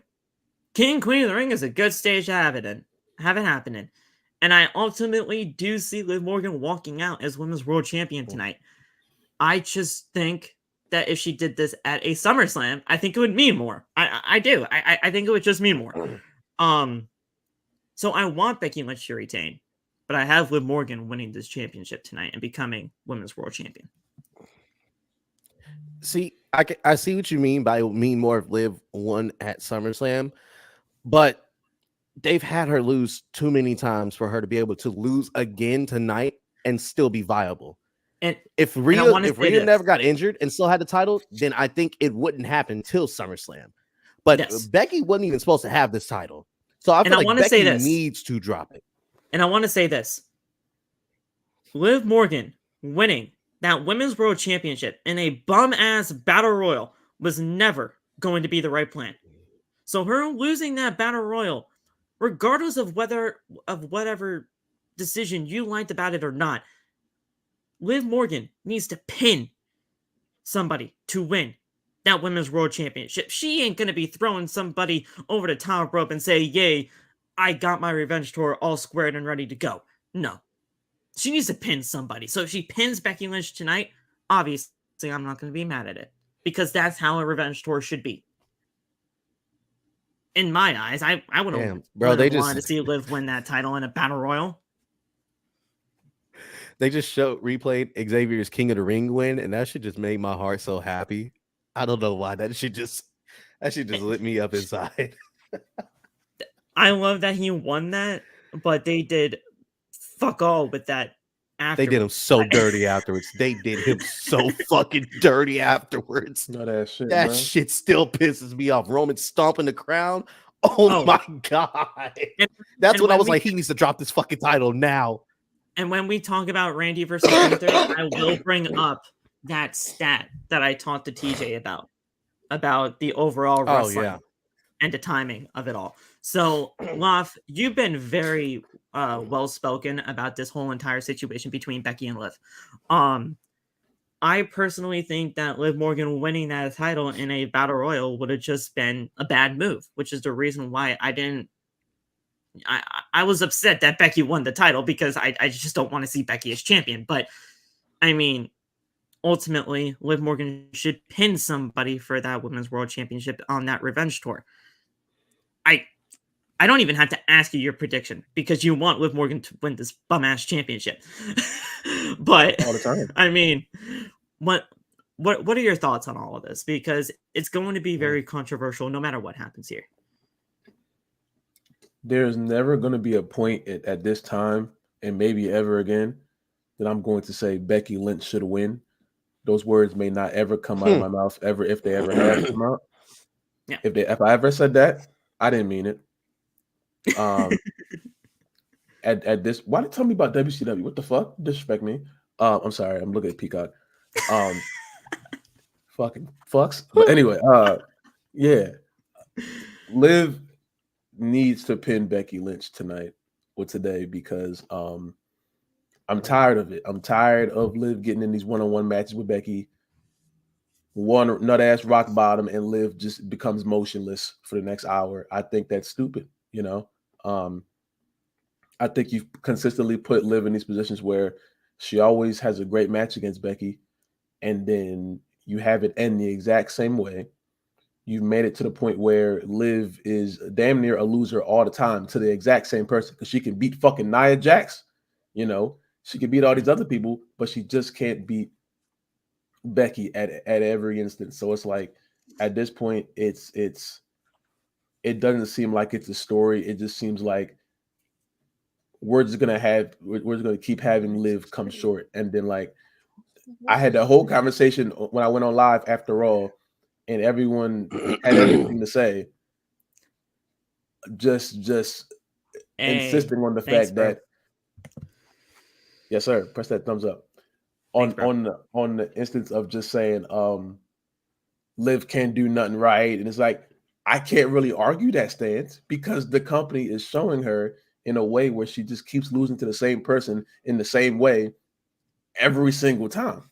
King Queen of the Ring is a good stage to have it happening. And I ultimately do see Liv Morgan walking out as Women's World Champion tonight. I just think that if she did this at a SummerSlam, I think it would mean more. I do. I think it would just mean more. So I want Becky Lynch to retain, but I have Liv Morgan winning this championship tonight and becoming Women's World Champion. See, I see what you mean by mean more of Liv won at SummerSlam, but they've had her lose too many times for her to be able to lose again tonight and still be viable. And if Rhea never got injured and still had the title, then I think it wouldn't happen till SummerSlam. But Becky wasn't even supposed to have this title. So I feel like Becky needs to drop it. And I want to say this. Liv Morgan winning that Women's World Championship in a bum-ass Battle Royal was never going to be the right plan. So her losing that Battle Royal, regardless of whatever decision you liked about it or not, Liv Morgan needs to pin somebody to win that Women's World Championship. She ain't going to be throwing somebody over the top rope and say, yay, I got my revenge tour all squared and ready to go. No. She needs to pin somebody. So if she pins Becky Lynch tonight, obviously I'm not going to be mad at it. Because that's how a revenge tour should be. In my eyes, I would have wanted to see Liv win that title in a Battle Royal. They just replayed Xavier's King of the Ring win, and that shit just made my heart so happy. I don't know why. That shit just lit me up inside. I love that he won that, but they did fuck all with that afterwards. They did him so dirty afterwards. They did him so fucking dirty afterwards. No, that shit. That man. Shit still pisses me off. Roman stomping the crown. Oh my God. That's when I was like, he needs to drop this fucking title now. And when we talk about Randy versus Gunther, I will bring up that stat that I talked to TJ about the overall wrestling and the timing of it all. So, Lof, you've been very well-spoken about this whole entire situation between Becky and Liv. I personally think that Liv Morgan winning that title in a Battle Royal would have just been a bad move, which is the reason why I was upset that Becky won the title because I just don't want to see Becky as champion. But, I mean, ultimately, Liv Morgan should pin somebody for that Women's World Championship on that revenge tour. I don't even have to ask you your prediction because you want Liv Morgan to win this bum-ass championship. But, all the time. I mean, what are your thoughts on all of this? Because it's going to be very controversial no matter what happens here. There's never going to be a point at this time, and maybe ever again, that I'm going to say Becky Lynch should win. Those words may not ever come out of my mouth ever, if they ever have come out. Yeah. If I ever said that, I didn't mean it. At this, why did you tell me about WCW? What the fuck? Disrespect me. I'm sorry, I'm looking at Peacock. Fucking fucks. But anyway, yeah. Liv needs to pin Becky Lynch tonight or today because I'm tired of it. I'm tired of Liv getting in these one-on-one matches with Becky. One nut ass rock bottom and Liv just becomes motionless for the next hour. I think that's stupid, you know. I think you've consistently put Liv in these positions where she always has a great match against Becky, and then you have it end the exact same way. You've made it to the point where Liv is damn near a loser all the time to the exact same person because she can beat fucking Nia Jax, you know. She can beat all these other people, but she just can't beat Becky at every instance. So it's like at this point, it doesn't seem like it's a story. It just seems like we're just gonna keep having Liv come short. And then like I had the whole conversation when I went on live after all, and everyone had everything to say. Just insisting on the fact that yes, sir. Press that thumbs up. On the instance of just saying Liv can't do nothing right. And it's like I can't really argue that stance because the company is showing her in a way where she just keeps losing to the same person in the same way every single time.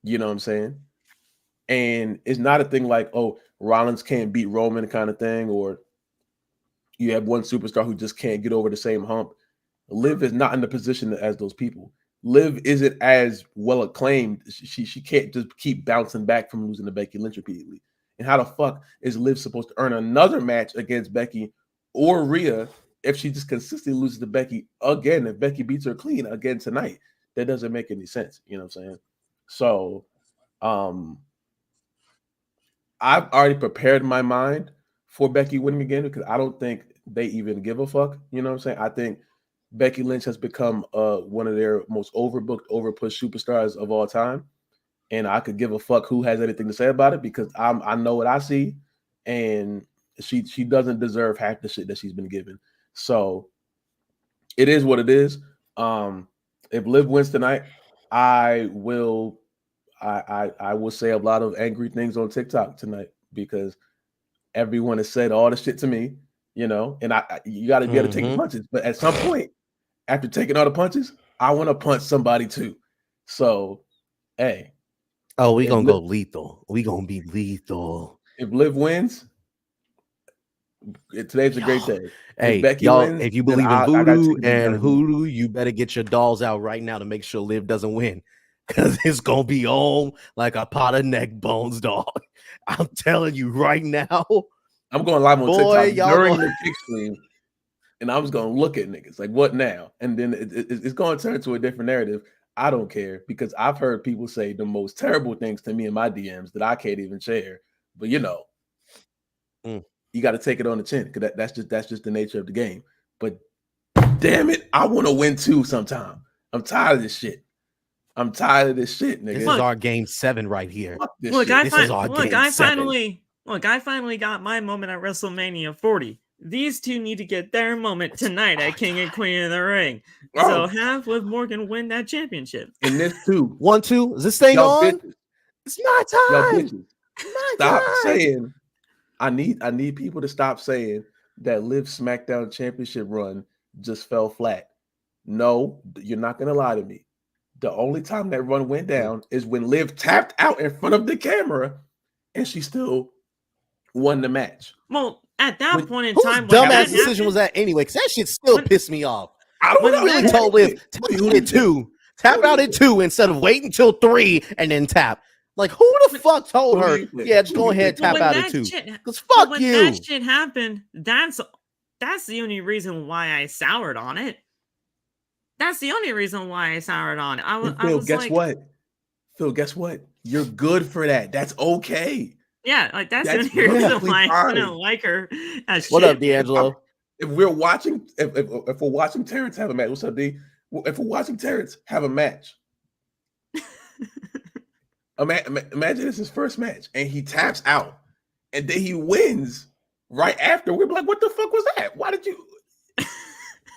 You know what I'm saying? And it's not a thing like, oh, Rollins can't beat Roman kind of thing, or you have one superstar who just can't get over the same hump. Liv is not in the position as those people. Liv isn't as well acclaimed. She can't just keep bouncing back from losing to Becky Lynch repeatedly. And how the fuck is Liv supposed to earn another match against Becky or Rhea if she just consistently loses to Becky again? If Becky beats her clean again tonight, that doesn't make any sense. You know what I'm saying? So, I've already prepared my mind for Becky winning again because I don't think they even give a fuck. You know what I'm saying? I think Becky Lynch has become one of their most overbooked, overpushed superstars of all time. And I could give a fuck who has anything to say about it because I know what I see. And she doesn't deserve half the shit that she's been given. So it is what it is. If Liv wins tonight, I will say a lot of angry things on TikTok tonight because everyone has said all the shit to me, you know, and you got to be able to take the punches. But at some point, after taking all the punches, I want to punch somebody too. So, hey. Oh, we going to go lethal. We going to be lethal. If Liv wins, today's a great day. Hey, Becky y'all, wins, if you believe in voodoo and hoodoo, you better get your dolls out right now to make sure Liv doesn't win. Because it's going to be on like a pot of neck bones, dog. I'm telling you right now. I'm going live on TikTok during the kick stream, and I was going to look at niggas like, what now? And then it's going to turn to a different narrative. I don't care because I've heard people say the most terrible things to me in my DMs that I can't even share. But, you know, you got to take it on the chin because that's just the nature of the game. But damn it, I want to win too sometime. I'm tired of this shit. Nigga. This is our game 7 right here. I finally got my moment at WrestleMania 40. These two need to get their moment tonight at King and Queen in the Ring. So have Liv Morgan win that championship. And this too. 1-2. Is this thing on? Bitches. It's my time. Stop saying. I need people to stop saying that Liv SmackDown Championship run just fell flat. No, you're not gonna lie to me. The only time that run went down is when Liv tapped out in front of the camera, and she still won the match. Well, at that point in time, dumbass decision was that anyway? Because that shit still pissed me off. I don't know. Really told Liv tap out at 2 instead of waiting till 3 and then tap. Like who the fuck told her? Yeah, just go ahead, tap out at 2. Because fuck you. When that shit happened, that's the only reason why I soured on it. That's the only reason why I soured on it. Phil, guess what? Phil, guess what? You're good for that. That's okay. Yeah, like that's the only reason why I don't like her. What up, D'Angelo? If we're watching, if we're watching Terrence have a match, what's up, D? If we're watching Terrence have a match, imagine it's his first match and he taps out and then he wins right after. We're like, what the fuck was that? Why did you?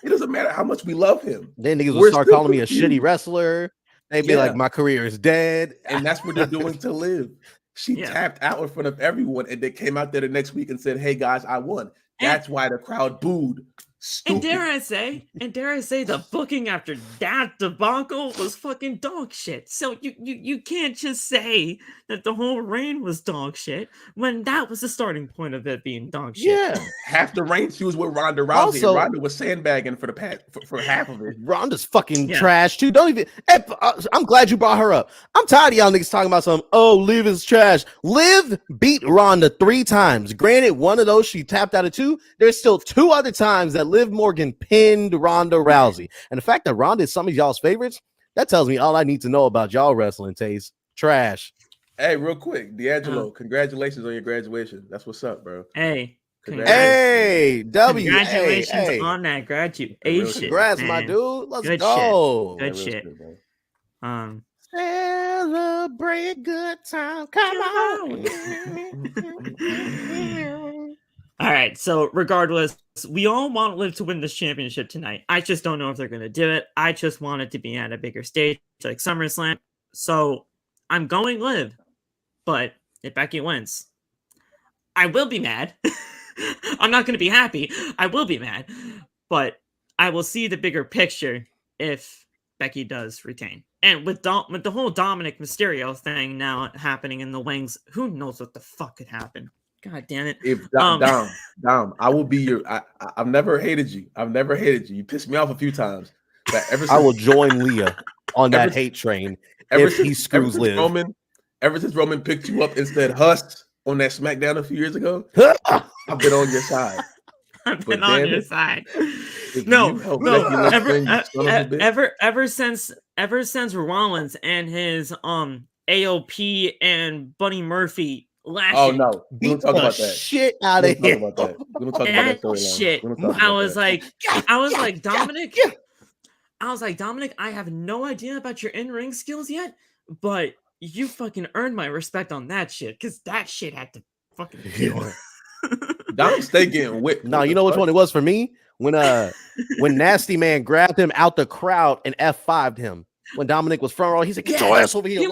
It doesn't matter how much we love him. Then niggas will start calling me a shitty wrestler. They'd be like, my career is dead. And that's what they're doing to Liv. She tapped out in front of everyone, and they came out there the next week and said, "Hey guys, I won." That's why the crowd booed. Stupid. And dare I say, the booking after that debacle was fucking dog shit. So you can't just say that the whole reign was dog shit when that was the starting point of it being dog shit. Yeah, half the reign she was with Ronda Rousey. Also, Ronda was sandbagging for half of it. Ronda's fucking trash too. Don't even. I'm glad you brought her up. I'm tired of y'all niggas talking about some. Oh, Liv is trash. Liv beat Ronda 3 times. Granted, one of those she tapped out of 2. There's still 2 other times that Liv Morgan pinned Ronda Rousey. And the fact that Ronda is some of y'all's favorites, that tells me all I need to know about y'all wrestling taste. Trash. Hey, real quick, D'Angelo, congratulations on your graduation. That's what's up, bro. Hey, congratulations on that graduation. Congrats, my dude. Let's go. Good shit. Celebrate good time. Come on. All right, so regardless, we all want Liv to win this championship tonight. I just don't know if they're going to do it. I just want it to be at a bigger stage, like SummerSlam. So I'm going Liv, but if Becky wins, I will be mad. I'm not going to be happy. I will be mad, but I will see the bigger picture if Becky does retain. And with the whole Dominic Mysterio thing now happening in the wings, who knows what the fuck could happen? God damn it. If Dom, I will be your I've never hated you. You pissed me off a few times. But I will join Leah on that hate train if he screws Liv. Ever since Roman picked you up and said "Huss" on that SmackDown a few years ago, I've been on your side. I've been on your side. No. Ever since Rollins and his AOP and Buddy Murphy lashing. Oh no, we don't talk about that. Shit out of here. We don't talk about that shit. I was like, Dominic. I was like, Dominic, I have no idea about your in-ring skills yet, but you fucking earned my respect on that shit, because that shit had to fucking kill. Dom stay getting whipped. No, you know which one it was for me? When Nasty Man grabbed him out the crowd and F5'd him. When Dominic was front row, he said, "Get your ass over here." He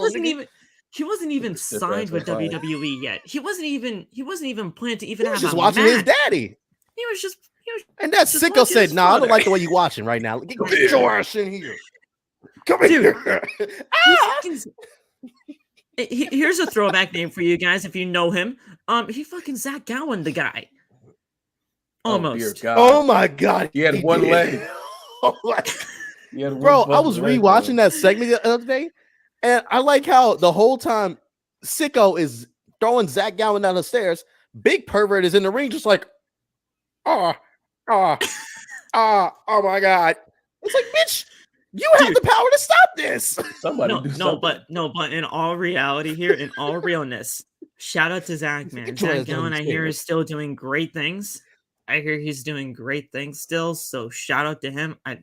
wasn't even signed with WWE yet. He wasn't even planned to even have just watching his daddy. He was and that sicko said, "No, I don't like the way you're watching right now. Get your ass in here. Come here." Here's a throwback name for you guys if you know him. He fucking Zach Gowen the guy. Almost. Oh my god. He had one leg. Bro, I was rewatching that segment the other day, and I like how the whole time sicko is throwing Zach Gowen down the stairs. Big pervert is in the ring, just like, oh my god. It's like, bitch, you have the power to stop this. But in all reality here, in all realness, shout out to Zach, man. Zach Gowen, I hear, is still doing great things. I hear he's doing great things still. So shout out to him. I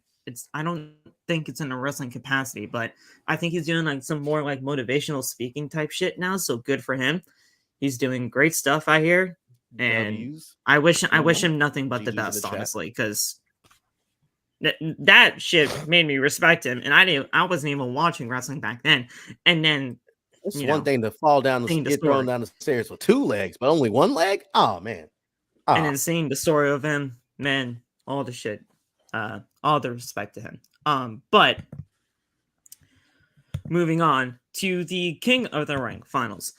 don't think it's in a wrestling capacity, but I think he's doing like some more like motivational speaking type shit now. So good for him. He's doing great stuff, I hear. And I wish him nothing but the best, honestly, because that shit made me respect him. And I wasn't even watching wrestling back then. And then it's one thing to fall down get thrown down the stairs with 2 legs, but only 1 leg. Oh man. And then seeing the story of him, man, all the shit, all the respect to him. But moving on to the King of the Ring finals.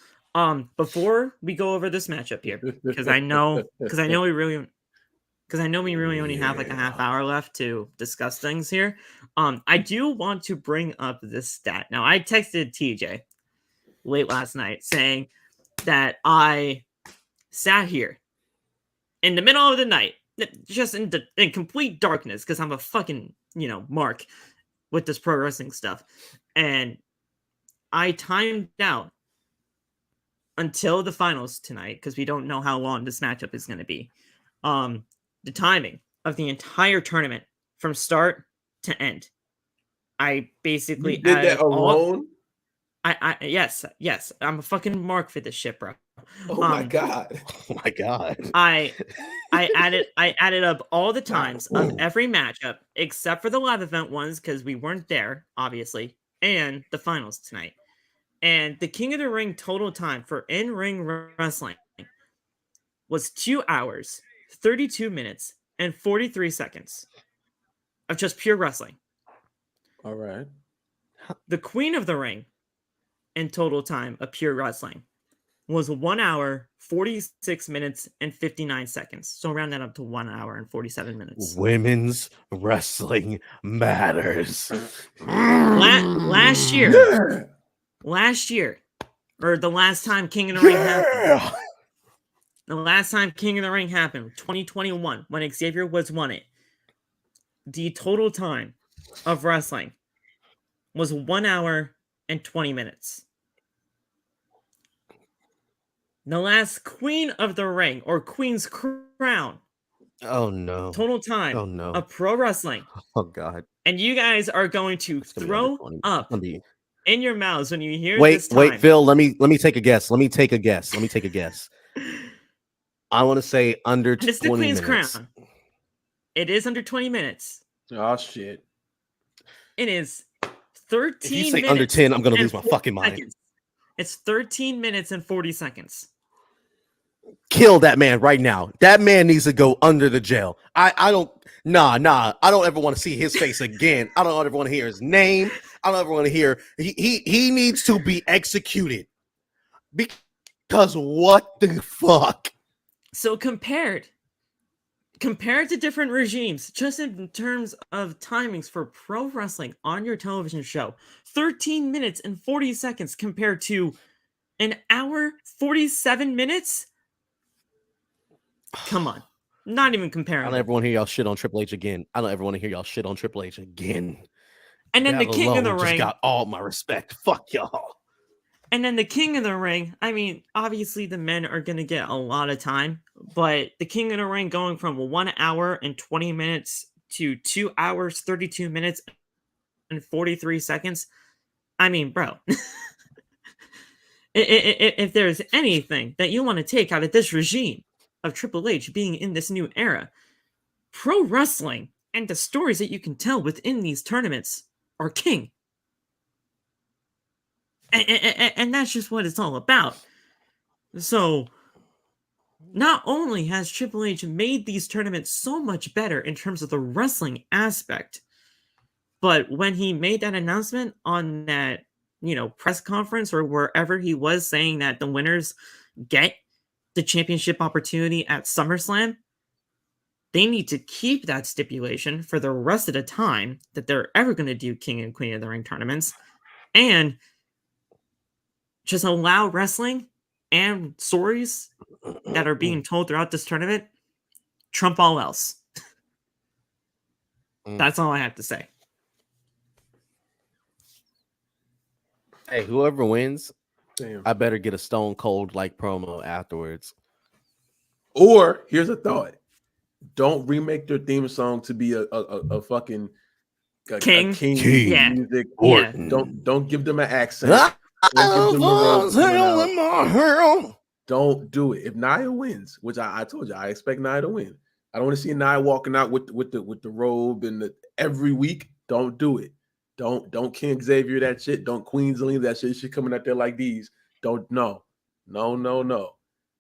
Before we go over this matchup here, because I know we really only have like a half hour left to discuss things here. I do want to bring up this stat. Now, I texted TJ late last night saying that I sat here in the middle of the night, just in complete darkness, because I'm a fucking, mark with this pro wrestling stuff. And I timed out until the finals tonight, because we don't know how long this matchup is going to be. The timing of the entire tournament from start to end. I basically did that alone. Yes. I'm a fucking mark for this shit, bro. Oh my god. I added up all the times of every matchup except for the live event ones, because we weren't there, obviously. and the finals tonight. And the King of the Ring total time for in-ring wrestling was 2 hours, 32 minutes, and 43 seconds of just pure wrestling. All right. The Queen of the Ring in total time of pure wrestling was 1 hour, 46 minutes, and 59 seconds. So round that up to 1 hour and 47 minutes. Women's wrestling matters. Last year, or the last time King of the Ring happened. The last time King of the Ring happened, 2021, when Xavier Woods won it, the total time of wrestling was 1 hour and 20 minutes. The last Queen of the Ring, or Queen's Crown, oh no, total time of pro wrestling. Oh god. And you guys are going to throw up in your mouths when you hear this time. Wait, Phil, let me take a guess. I want to say under 20 minutes. It's the Queen's Crown. It is under 20 minutes. Oh shit. It is 13 if you say minutes under 10, I'm gonna lose my fucking mind. Seconds. It's 13 minutes and 40 seconds. Kill that man right now. That man needs to go under the jail. I don't ever want to see his face again. I don't ever want to hear his name. I don't ever want to hear he needs to be executed. Because what the fuck? So compared to different regimes, just in terms of timings for pro wrestling on your television show, 13 minutes and 40 seconds compared to an hour, 47 minutes? Come on. Not even comparable. I don't ever want to hear y'all shit on Triple H again. And then the King of the Ring. Just got all my respect. Fuck y'all. And then the King of the Ring, I mean, obviously the men are going to get a lot of time, but the King of the Ring going from 1 hour and 20 minutes to 2 hours, 32 minutes and 43 seconds. I mean, bro, if there's anything that you want to take out of this regime of Triple H being in this new era, pro wrestling and the stories that you can tell within these tournaments are king. And that's just what it's all about. So, not only has Triple H made these tournaments so much better in terms of the wrestling aspect, but when he made that announcement on that, press conference or wherever he was saying that the winners get the championship opportunity at SummerSlam, they need to keep that stipulation for the rest of the time that they're ever going to do King and Queen of the Ring tournaments, and just allow wrestling and stories that are being told throughout this tournament trump all else. That's all I have to say. Hey, whoever wins, I better get a Stone Cold like promo afterwards. Or here's a thought: don't remake their theme song to be a fucking King music. Yeah. Don't give them an accent. Don't do it. If Nia wins, which I told you, I expect Nia to win. I don't want to see Nia walking out with the robe and every week. Don't do it. Don't King Xavier that shit. Don't Queen Zelina that shit. She coming out there like these. No.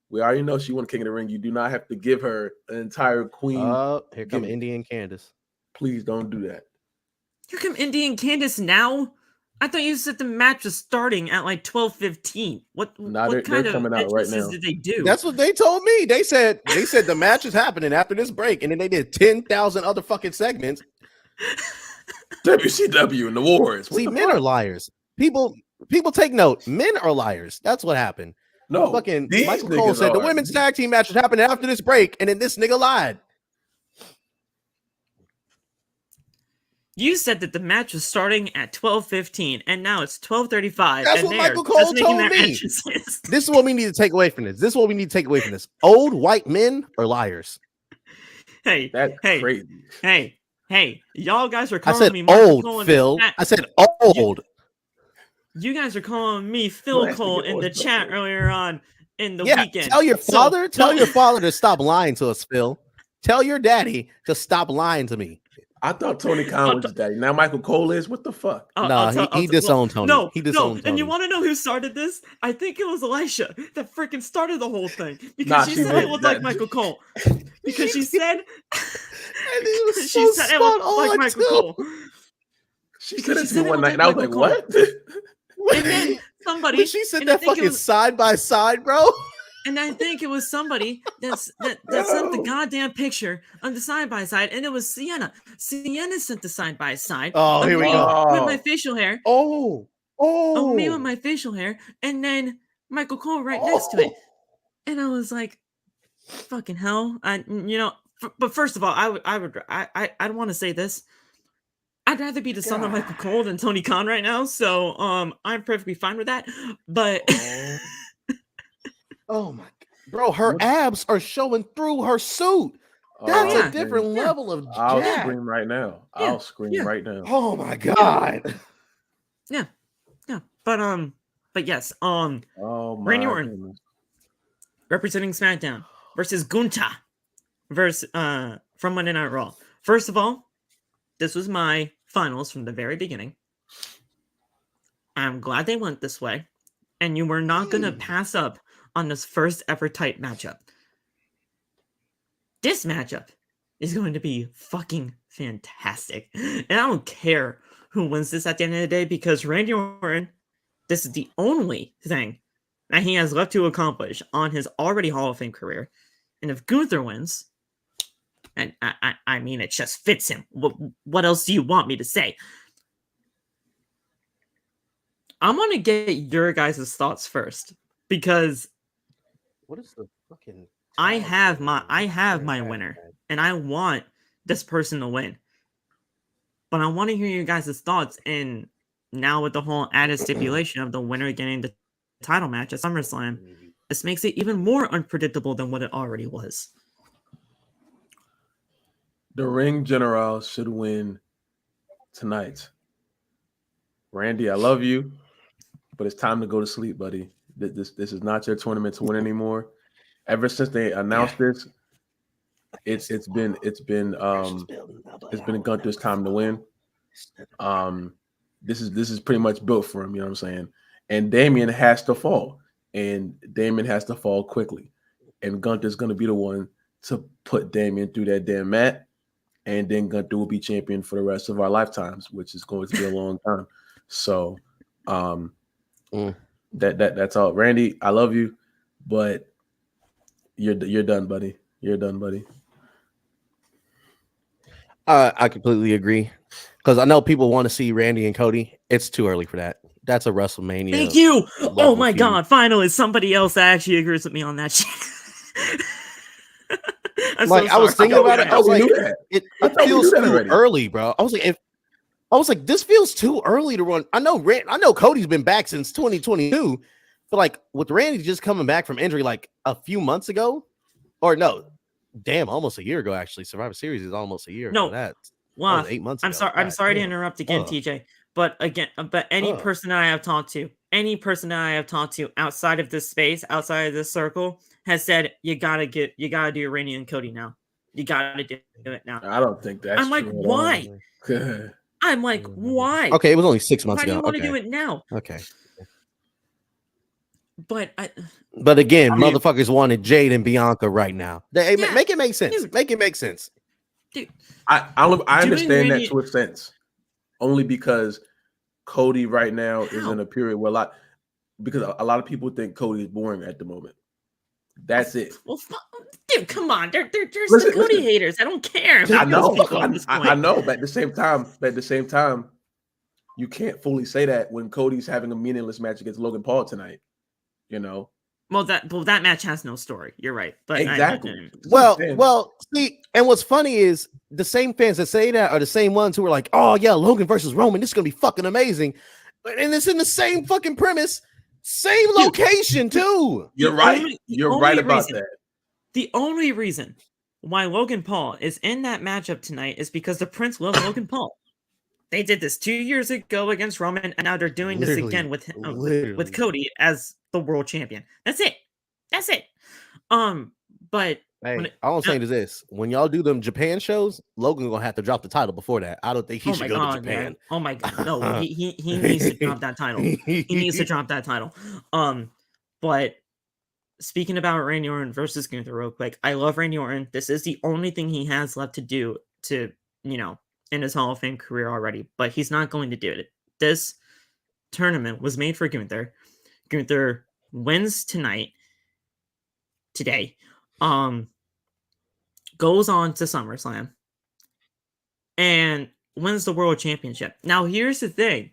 We already know she won King of the Ring. You do not have to give her an entire Queen. Here come Indian Candace. Please don't do that. Here come Indian Candace now. I thought you said the match was starting at like 12:15. What kind of coming out right now. Did they do? That's what they told me. They said the match is happening after this break, and then they did 10,000 other fucking segments. WCW and the Wars. See, men are liars. People take note. Men are liars. That's what happened. No, fucking Michael Cole said the women's tag team match is happening after this break, and then this nigga lied. You said that the match was starting at 12:15, and now it's 12:35. That's what Michael Cole told me. This is what we need to take away from this. Old white men are liars. Hey, that's crazy. Hey, y'all guys are calling me old, Phil. I said old. You guys are calling me Phil Cole in the chat earlier on in the weekend. Tell your father to stop lying to us, Phil. Tell your daddy to stop lying to me. I thought Tony Khan was his daddy. Now Michael Cole is. What the fuck? He disowned Tony. No, he disowned Tony. And you want to know who started this? I think it was Elisha that freaking started the whole thing because she said it looked like Michael Cole. Because she said it looked like Michael Cole. She said it to me one night, and I was like, "What?" And then somebody. She said that fucking side by side, bro. And I think it was somebody that sent the goddamn picture of the side by side, and it was Sienna. Sienna sent the side by side. Oh, here we go. With my facial hair. Of me with my facial hair, and then Michael Cole right next to it. And I was like, "Fucking hell!" But first of all, I'd want to say this. I'd rather be the son of Michael Cole than Tony Khan right now, so I'm perfectly fine with that. But oh my god, bro, her abs are showing through her suit. That's a different level of jack. I'll scream right now. I'll scream right now. Oh my god. Yeah. But yes, Randy Orton representing SmackDown versus GUNTHER versus from Monday Night Raw. First of all, this was my finals from the very beginning. I'm glad they went this way. And you were not going to pass up on this first ever tight matchup. This matchup is going to be fucking fantastic. And I don't care who wins this at the end of the day because Randy Orton, this is the only thing that he has left to accomplish on his already Hall of Fame career. And if Gunther wins, and I mean, it just fits him. What else do you want me to say? I'm going to get your guys' thoughts first because what is the fucking I have my winner and I want this person to win. But I want to hear your guys' thoughts, and now with the whole added stipulation of the winner getting the title match at SummerSlam, this makes it even more unpredictable than what it already was. The Ring General should win tonight. Randy, I love you, but it's time to go to sleep, buddy. This is not your tournament to win anymore. Ever since they announced this, it's been Gunther's time to win. This is pretty much built for him, you know what I'm saying? And Damian has to fall, and Damian has to fall quickly. And Gunther's going to be the one to put Damian through that damn mat. And then Gunther will be champion for the rest of our lifetimes, which is going to be a long time. So that's all. Randy, I love you, but you're done, buddy. You're done, buddy. I completely agree. Because I know people want to see Randy and Cody. It's too early for that. That's a WrestleMania. Thank you. Oh my God. Finally, somebody else that actually agrees with me on that shit. I was thinking about it. I was like, it feels too early, bro. I was like, this feels too early to run. I know Cody's been back since 2022, but like with Randy just coming back from injury like a few months ago, or no, damn, almost a year ago. Actually, Survivor Series is almost a year. No, that was 8 months. Ago. I'm sorry to interrupt again, TJ. But any person that I have talked to, outside of this space, outside of this circle, has said you gotta do Randy and Cody now. You gotta do it now. I don't think that's. I'm like, why? I'm like, why? Okay, it was only 6 months ago. Why do you want to do it now? Okay. But again, motherfuckers wanted Jade and Bianca right now. Make it make sense. Dude. Make it make sense. Dude, I understand that to a sense, only because Cody right now is in a period where a lot of people think Cody is boring at the moment. That's it. Well, dude, come on. There's the Cody haters. I don't care. I know, but at the same time, you can't fully say that when Cody's having a meaningless match against Logan Paul tonight. You know. Well, that match has no story. You're right. But exactly. Well, see, and what's funny is the same fans that say that are the same ones who are like, "Oh yeah, Logan versus Roman, this is gonna be fucking amazing," and it's in the same fucking premise. Same location too. You're right. You're right about that. The only reason why Logan Paul is in that matchup tonight is because the Prince loves Logan Paul. They did this 2 years ago against Roman, and now they're doing this again with Cody as the world champion. That's it. But Hey, all I'm saying is this: when y'all do them Japan shows, Logan gonna have to drop the title before that. I don't think he should go to Japan. Man. Oh my god, no, he needs to drop that title. He needs to drop that title. But speaking about Randy Orton versus Gunther real quick, I love Randy Orton. This is the only thing he has left to do to, in his Hall of Fame career already, but he's not going to do it. This tournament was made for Gunther. Gunther wins today, goes on to SummerSlam, and wins the World Championship. Now, here's the thing.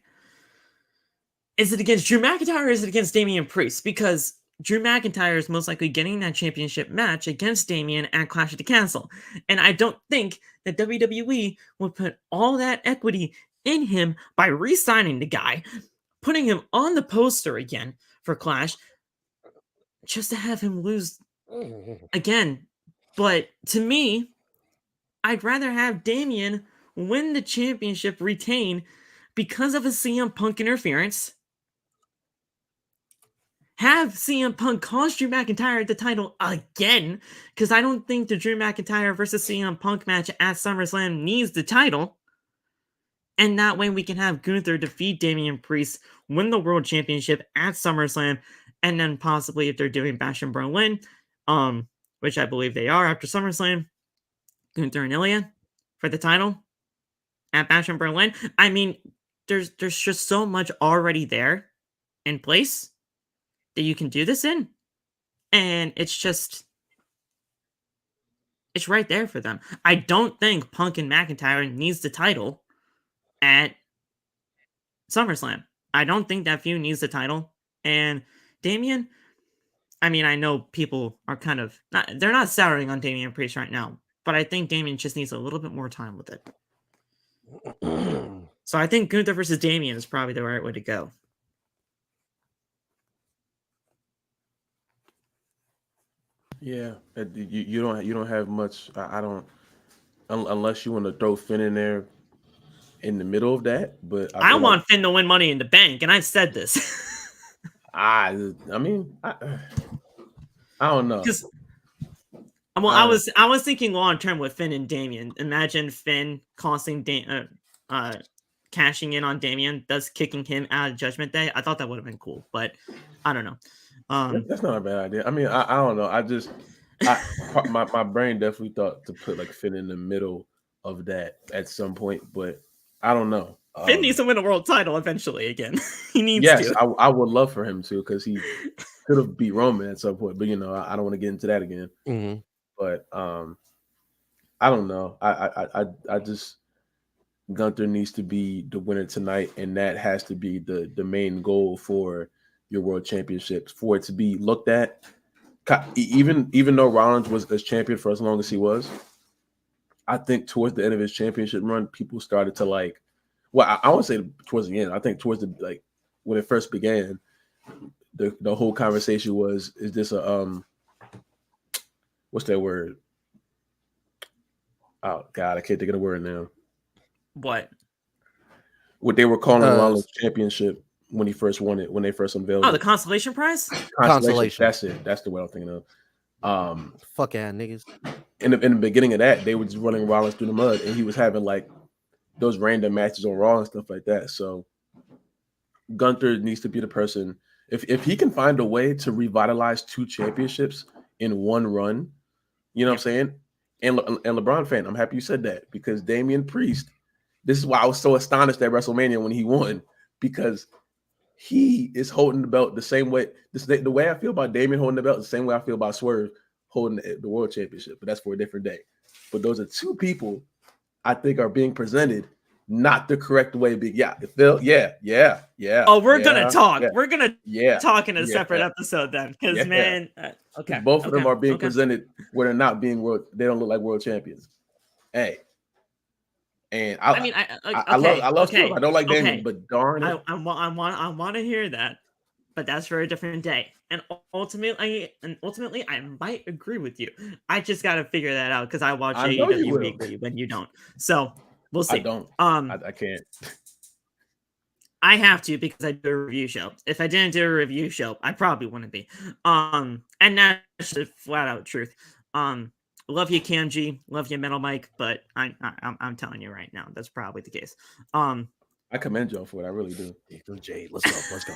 Is it against Drew McIntyre or is it against Damian Priest? Because Drew McIntyre is most likely getting that championship match against Damian at Clash of the Castle. And I don't think that WWE would put all that equity in him by re-signing the guy, putting him on the poster again for Clash, just to have him lose again. But to me, I'd rather have Damian win the championship, retain, because of a CM Punk interference. Have CM Punk cost Drew McIntyre the title again, because I don't think the Drew McIntyre versus CM Punk match at SummerSlam needs the title. And that way we can have Gunther defeat Damian Priest, win the World Championship at SummerSlam, and then possibly, if they're doing Bash in Berlin, which I believe they are after SummerSlam, Gunther and Ilya for the title at Bash in Berlin. I mean, there's just so much already there in place that you can do this in. And it's right there for them. I don't think Punk and McIntyre needs the title at SummerSlam. I don't think that feud needs the title. And Damian, I mean, I know people are they're not souring on Damian Priest right now, but I think Damian just needs a little bit more time with it. So I think Gunther versus Damian is probably the right way to go. Yeah, you don't have much. I don't, unless you want to throw Finn in there in the middle of that. But I want Finn to win Money in the Bank, and I said this. I mean, I don't know. I was thinking long term with Finn and Damian. Imagine Finn cashing in on Damian, thus kicking him out of Judgment Day. I thought that would have been cool, but I don't know. That's not a bad idea. I mean, I don't know. My brain definitely thought to put like Finn in the middle of that at some point, but I don't know. Finn needs to win a world title eventually again. He needs to. Yes, I would love for him to, because he could have beat Roman at some point, but I don't want to get into that again. Mm-hmm. But I don't know. I just, Gunther needs to be the winner tonight, and that has to be the main goal for your world championships, for it to be looked at. Even though Rollins was as champion for as long as he was, I think towards the end of his championship run, people started to I won't say towards the end. I think towards the when it first began, the whole conversation was, is this a what's that word? Oh God, I can't think of the word now. What they were calling Rollins championship when he first won it, when they first unveiled it. The consolation prize? Consolation. That's it. That's the word I'm thinking of. Fuck yeah, niggas. In the beginning of that, they were just running Rollins through the mud, and he was having those random matches on Raw and stuff like that. So Gunther needs to be the person. If he can find a way to revitalize 2 championships in one run, you know what I'm saying? And LeBron fan, I'm happy you said that, because Damian Priest, this is why I was so astonished at WrestleMania when he won, because he is holding the belt the same way. The way I feel about Damian holding the belt, the same way I feel about Swerve holding the World Championship, but that's for a different day. But those are 2 people I think are being presented not the correct way. Phil, yeah. Oh, we're gonna talk. Yeah, we're gonna talk in a separate episode then, because man, okay. Both of them are being presented where they're not being they don't look like world champions. Hey. And I love Phil. I don't like Damian, but darn it. I want to hear that, but that's for a different day. And ultimately, I might agree with you. I just got to figure that out, because I watch AEW weekly when you don't. So we'll see. I don't. I can't. I have to, because I do a review show. If I didn't do a review show, I probably wouldn't be. And that's the flat out truth. love you, Cam G, love you, Metal Mike, but I'm telling you right now, that's probably the case. I commend y'all for it. I really do. Jade, let's go.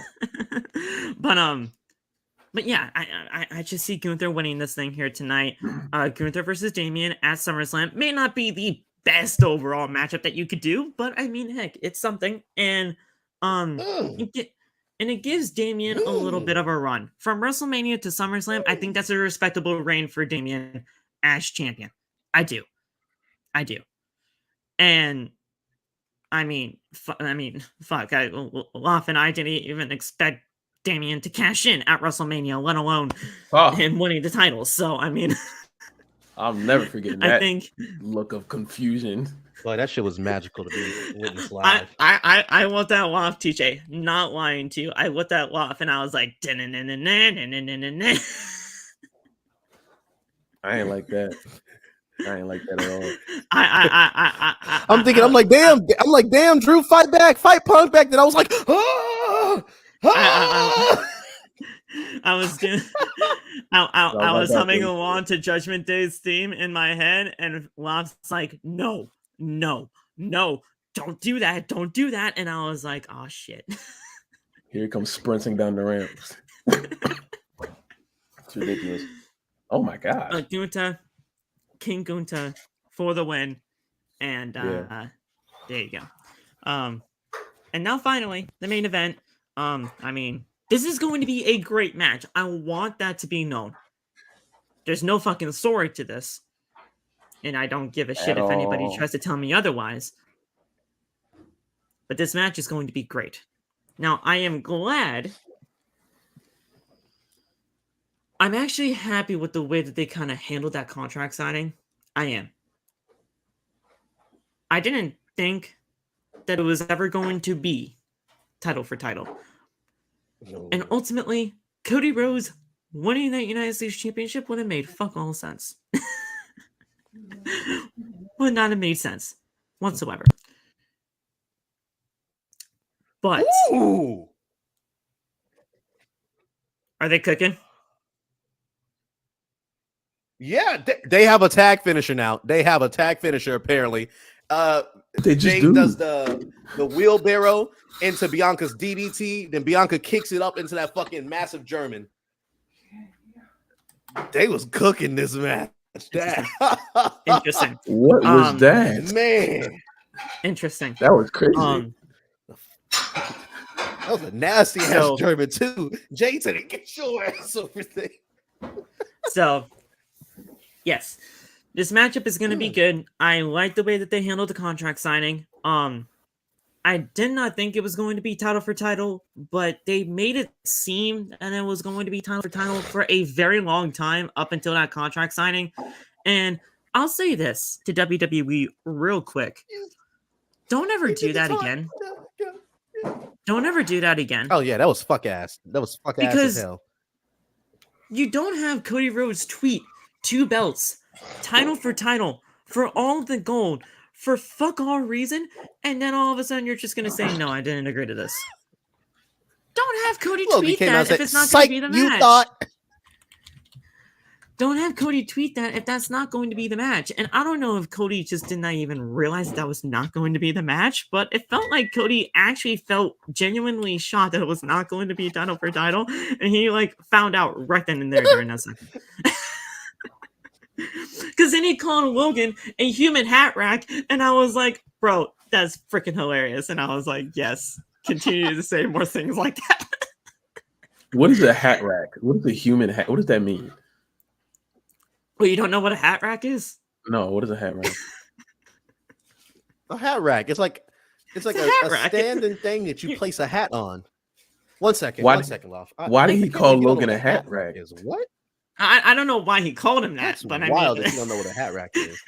But yeah, I just see Gunther winning this thing here tonight. Gunther versus Damian at SummerSlam may not be the best overall matchup that you could do, but I mean, heck, it's something, and it gives Damian a little bit of a run from WrestleMania to SummerSlam. I think that's a respectable reign for Damian as champion. I do, and I mean, fuck. Loff and I didn't even expect Damian to cash in at WrestleMania, let alone him winning the title. So, I mean, I'll never forget that look of confusion. Boy, that shit was magical to be witnessed live. I want that Loff, TJ. Not lying to you. I want that Loff, and I was like, I ain't like that. I ain't like that at all. I'm thinking, I'm like, damn, Drew, fight back, fight Punk back. Then I was like, I was doing, I was humming along to Judgment Day's theme in my head, and Loff's like, no, don't do that, and I was like, oh shit. Here he comes sprinting down the ramps. It's ridiculous. Oh my god. Gunther, King Gunther for the win, and there you go. And now finally the main event. I mean, this is going to be a great match. I want that to be known. There's no fucking story to this, and I don't give a shit if anybody tries to tell me otherwise. But this match is going to be great. Now, I am glad. I'm actually happy with the way that they kind of handled that contract signing. I am. I didn't think that it was ever going to be title for title. No. And ultimately, Cody Rhodes winning that United States Championship would have made fuck all sense. Would not have made sense whatsoever. But are they cooking? Yeah, they have a tag finisher now. They have a tag finisher apparently. Jake does the wheelbarrow into Bianca's DDT, then Bianca kicks it up into that fucking massive German. They was cooking this match. Interesting. What was that? Man. Interesting. That was crazy. That was a nasty ass German too. Jay said, "Get your ass over there." So, yes, this matchup is going to be good. I like the way that they handled the contract signing. I did not think it was going to be title for title, but they made it seem that it was going to be title for title for a very long time up until that contract signing. And I'll say this to WWE real quick. Don't ever do that again. Don't ever do that again. Oh, yeah, that was fuck ass. That was fuck ass as hell. You don't have Cody Rhodes tweet 2 belts, title for title, for all the gold, for fuck all reason, and then all of a sudden you're just going to say, no, I didn't agree to this. Don't have Cody tweet that if it's not going to be the match. You thought. Don't have Cody tweet that if that's not going to be the match. And I don't know if Cody just did not even realize that was not going to be the match, but it felt like Cody actually felt genuinely shocked that it was not going to be title for title. And he found out right then and there during that second. Because then he called Logan a human hat rack. And I was like, bro, that's freaking hilarious. And I was like, yes, continue to say more things like that. What is a hat rack? What is a human hat? What does that mean? Well, you don't know what a hat rack is? No, what is a hat rack? A hat rack. It's like a standing thing that you place a hat on. One second, Loff. Why did he call Logan a hat rack? Is what? I don't know why he called him that. That's but wild I mean, that you don't know what a hat rack is.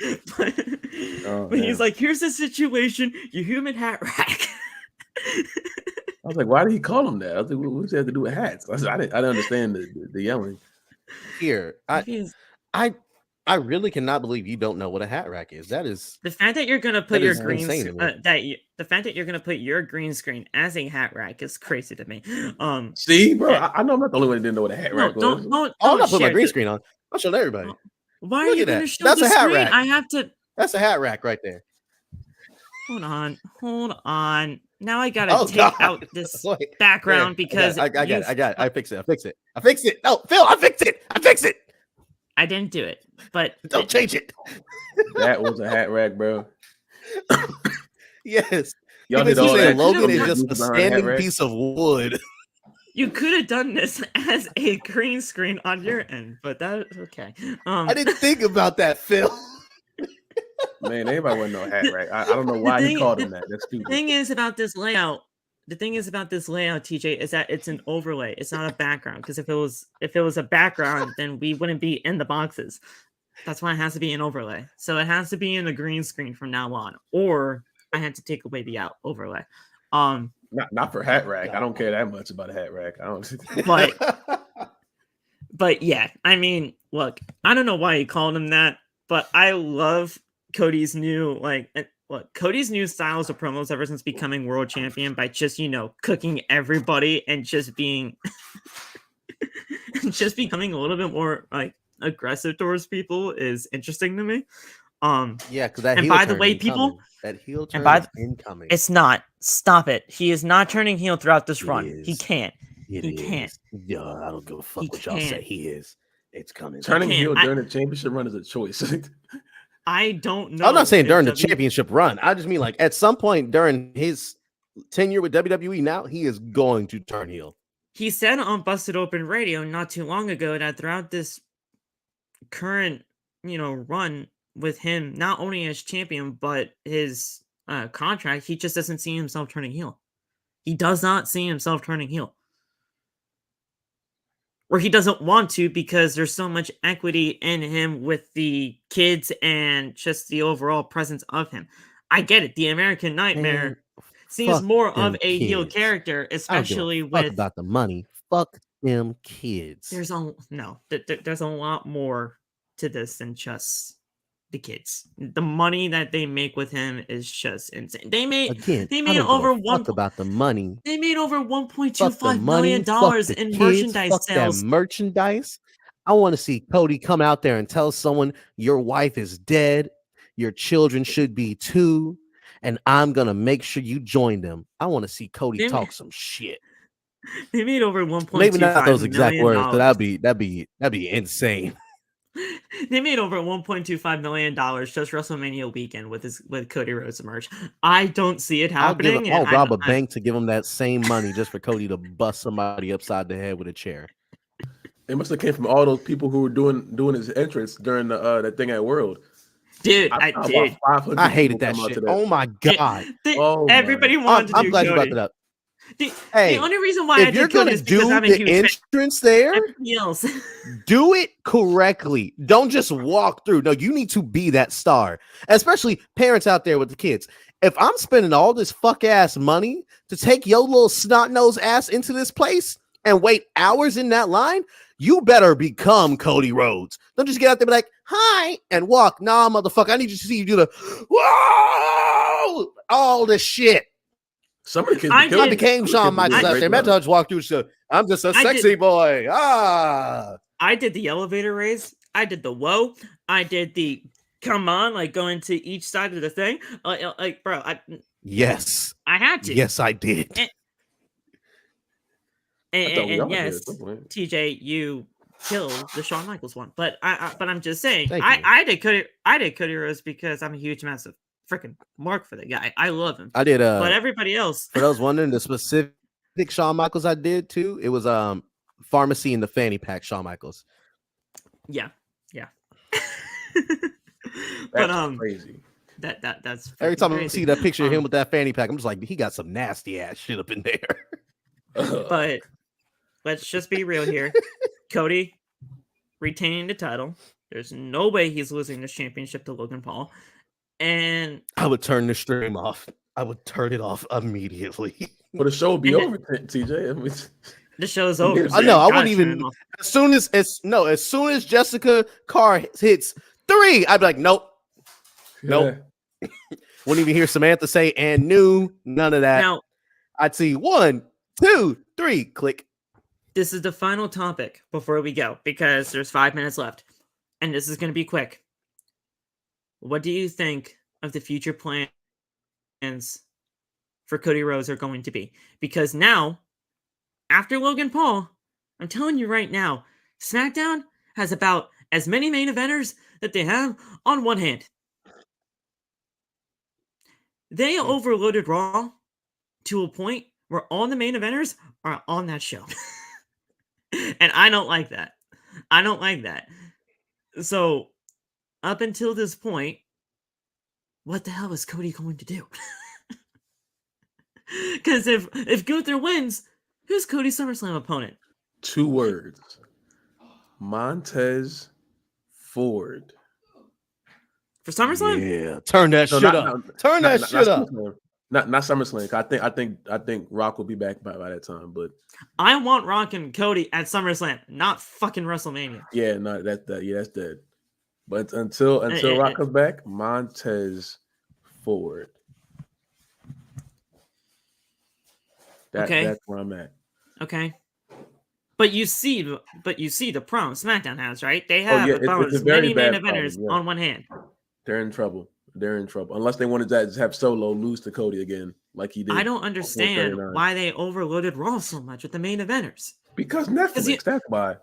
but he's like, here's the situation, you human hat rack. I was like, why did he call him that? I was like, what does he have to do with hats? I didn't understand the yelling. Here, I really cannot believe you don't know what a hat rack is. That is the fact that you're gonna put your green the fact that you're gonna put your green screen as a hat rack is crazy to me. See, bro, I know I'm not the only one that didn't know what a hat rack was. Don't I'm not putting my green screen on. I'll show everybody. Why are Look you at going to that. show That's the a hat screen? rack. I have to. That's a hat rack right there. Hold on. Now I gotta take out this background because I got it. I fix it. No, Phil, I fix it. I didn't do it, but don't change it. That was a hat rack, bro. Yes. Y'all did all that. Logan is just a standing piece of wood. You could have done this as a green screen on your end, but that's okay. I didn't think about that, Phil. Man, anybody wouldn't know hat rack. I don't know why he called him that. That's stupid. The thing is about this layout, TJ, is that it's an overlay. It's not a background. Because if it was a background, then we wouldn't be in the boxes. That's why it has to be an overlay. So it has to be in a green screen from now on, or I had to take away the overlay. Not for hat rack. I don't care that much about a hat rack. I don't. But yeah, I mean, look, I don't know why he called him that, but I love Cody's new Cody's new styles of promos ever since becoming world champion by just cooking everybody and just being just becoming a little bit more like aggressive towards people is interesting to me. Yeah, because that. And by the way, people, that heel turn is incoming. It's not. Stop it. He is not turning heel throughout this run. He can't. He can't. Yeah, I don't give a fuck what y'all say. He is. It's coming. Turning heel during the championship run is a choice. I don't know. I'm not saying during the championship run. I just mean like at some point during his tenure with WWE now, he is going to turn heel. He said on Busted Open Radio not too long ago that throughout this current, run with him, not only as champion, but his contract, he just doesn't see himself turning heel. He does not see himself turning heel. Or he doesn't want to because there's so much equity in him with the kids and just the overall presence of him. I get it. The American Nightmare seems more of a heel character, especially with about the money. Fuck them kids. There's a lot more to this than just the kids. The money that they make with him is just insane. They made over about the money. They made over $1.25 million in merchandise sales. That merchandise. I want to see Cody come out there and tell someone your wife is dead, your children should be too, and I'm gonna make sure you join them. I want to see Cody talk some shit. They made over 1.25 maybe not those exact million words, but that'd be insane. They made over $1.25 million just WrestleMania weekend with Cody Rhodes merch. I don't see it happening. I'll rob a bank to give him that same money just for Cody to bust somebody upside the head with a chair. It must have came from all those people who were doing his entrance during that thing at World. Dude, I hated that shit. Oh my god! Everybody wanted to do. I'm glad you brought that up. The only reason why if you're gonna do the entrance there, do it correctly. Don't just walk through. No, you need to be that star. Especially parents out there with the kids. If I'm spending all this fuck ass money to take your little snot nose ass into this place and wait hours in that line, you better become Cody Rhodes. Don't just get out there and be like, hi, and walk. Nah, motherfucker, I need you to see you do the whoa, all this shit. Some of the kids I became Shawn Michaels out there. Metal just walked through. So I'm just a sexy boy. I did the elevator raise. I did the whoa. I did the come on, like going to each side of the thing. Like, bro, yes, I had to. Yes, I did. And yes, TJ, you killed the Shawn Michaels one. But I'm just saying, I did Cody Rhodes because I'm a huge, massive freaking mark for the guy. I love him. I did. But everybody else, for those wondering, the specific Shawn Michaels I did too. It was pharmacy in the fanny pack Shawn Michaels. Yeah. That's crazy. That's every time crazy. I see that picture of him with that fanny pack, I'm just like, he got some nasty ass shit up in there. But let's just be real here. Cody retaining the title. There's no way he's losing this championship to Logan Paul. And I would turn the stream off. I would turn it off immediately. Well, the show would be over, TJ. The show's over. I know. I wouldn't even. As soon as Jessica Carr hits 3, I'd be like, nope. Wouldn't even hear Samantha say "and new." None of that. Now, I'd see 1, 2, 3. Click. This is the final topic before we go because there's 5 minutes left. and this is going to be quick. What do you think of the future plans for Cody Rhodes are going to be? Because now, after Logan Paul, I'm telling you right now, SmackDown has about as many main eventers that they have on one hand. They overloaded Raw to a point where all the main eventers are on that show. And I don't like that. I don't like that. So, up until this point, what the hell is Cody going to do? Because if Gunther wins, who's Cody's SummerSlam opponent? 2 words. Montez Ford. For SummerSlam? Yeah, turn that shit up. Turn that shit up. Not SummerSlam. I think Rock will be back by that time. But I want Rock and Cody at SummerSlam, not fucking WrestleMania. Yeah, no, that's dead. But until Rock comes back, Montez Ford. That's where I'm at. Okay. But you see the problem SmackDown has, right? They have about as many main eventers on one hand. They're in trouble. Unless they wanted to have Solo lose to Cody again, like he did. I don't understand why they overloaded Raw so much with the main eventers. Because Netflix, that's why.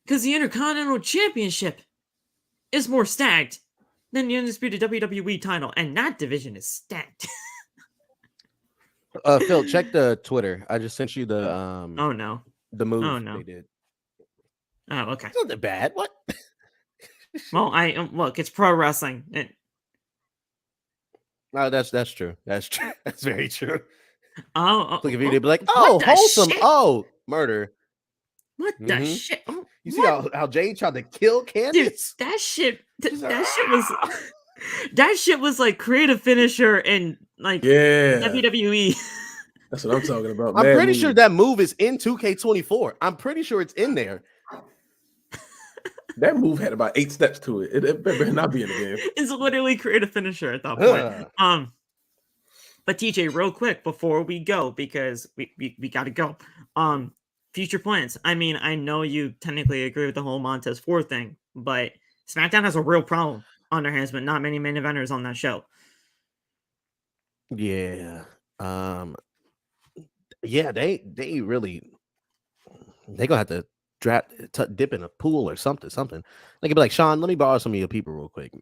Because the Intercontinental Championship is more stacked than the Undisputed WWE title, and that division is stacked. Phil, check the Twitter. I just sent you the oh no. The move they did. Oh, okay. It's not that bad. What? Well, look, it's pro wrestling. No, that's true. That's true. That's very true. Look, if you'd be like, oh, wholesome. Shit? Oh, murder. What the shit? You see how Jay tried to kill Candice? Dude, that shit was like creative finisher in like WWE. That's what I'm talking about. I'm pretty sure that move is in 2K24. I'm pretty sure it's in there. That move had about 8 steps to it. It better not be in the game. It's literally creative finisher at that point. But TJ, real quick before we go, because we gotta go. Future plans. I mean, I know you technically agree with the whole Montez Ford thing, but SmackDown has a real problem on their hands, but not many main eventers on that show. Yeah. Yeah, they really gonna have to dip in a pool or something. They could be like, Sean, let me borrow some of your people real quick.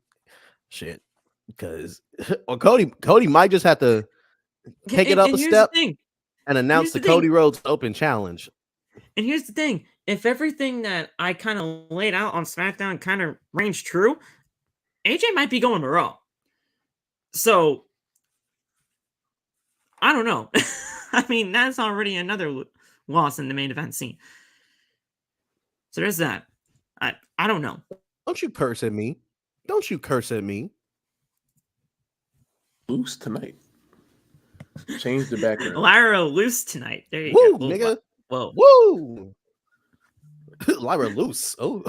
Shit. Because Cody might just have to take it up a step and announce the Cody Rhodes Open Challenge. And here's the thing. If everything that I kind of laid out on SmackDown kind of rings true, AJ might be going to Raw. So, I don't know. I mean, that's already another loss in the main event scene. So there's that. I don't know. Don't you curse at me. Loose tonight. Change the background. Lyra loose tonight. There you go. Nigga. Whoa. Woo! Lyra loose. Oh.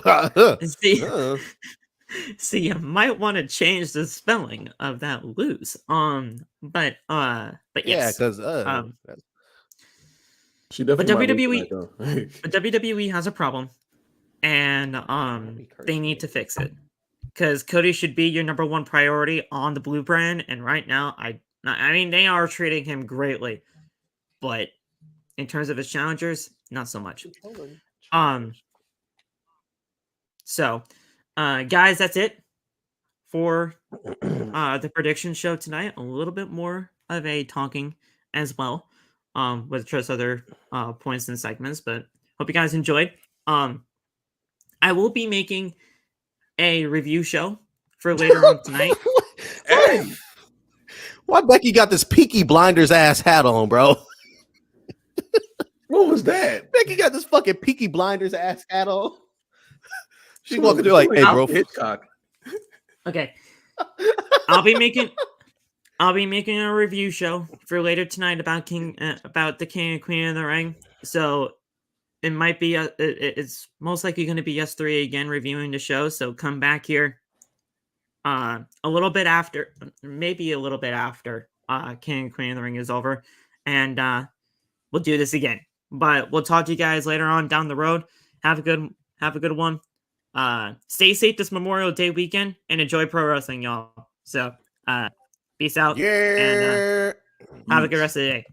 See, you might want to change the spelling of that loose. But yes. Yeah, because she definitely but WWE has a problem, and they need to fix it. Because Cody should be your number one priority on the Blue brand, and right now, I mean, they are treating him greatly, but in terms of his challengers, not so much. So, guys, that's it for the prediction show tonight. A little bit more of a talking as well, with just other points and segments. But hope you guys enjoyed. I will be making a review show for later on tonight. Hey, why Becky got this Peaky Blinders ass hat on, bro? What was that? Becky got this fucking Peaky Blinders ass hat on. She walking through like, hey, bro. Hitchcock. Okay. I'll be making a review show for later tonight about the King and Queen of the Ring. So it might be it's most likely going to be us three again reviewing the show. So come back here a little bit after, maybe a little bit after King and Queen of the Ring is over, and we'll do this again. But we'll talk to you guys later on down the road. Have a good one. stay safe this Memorial Day weekend and enjoy pro wrestling, y'all. So, peace out. Yeah. And have a good rest of the day.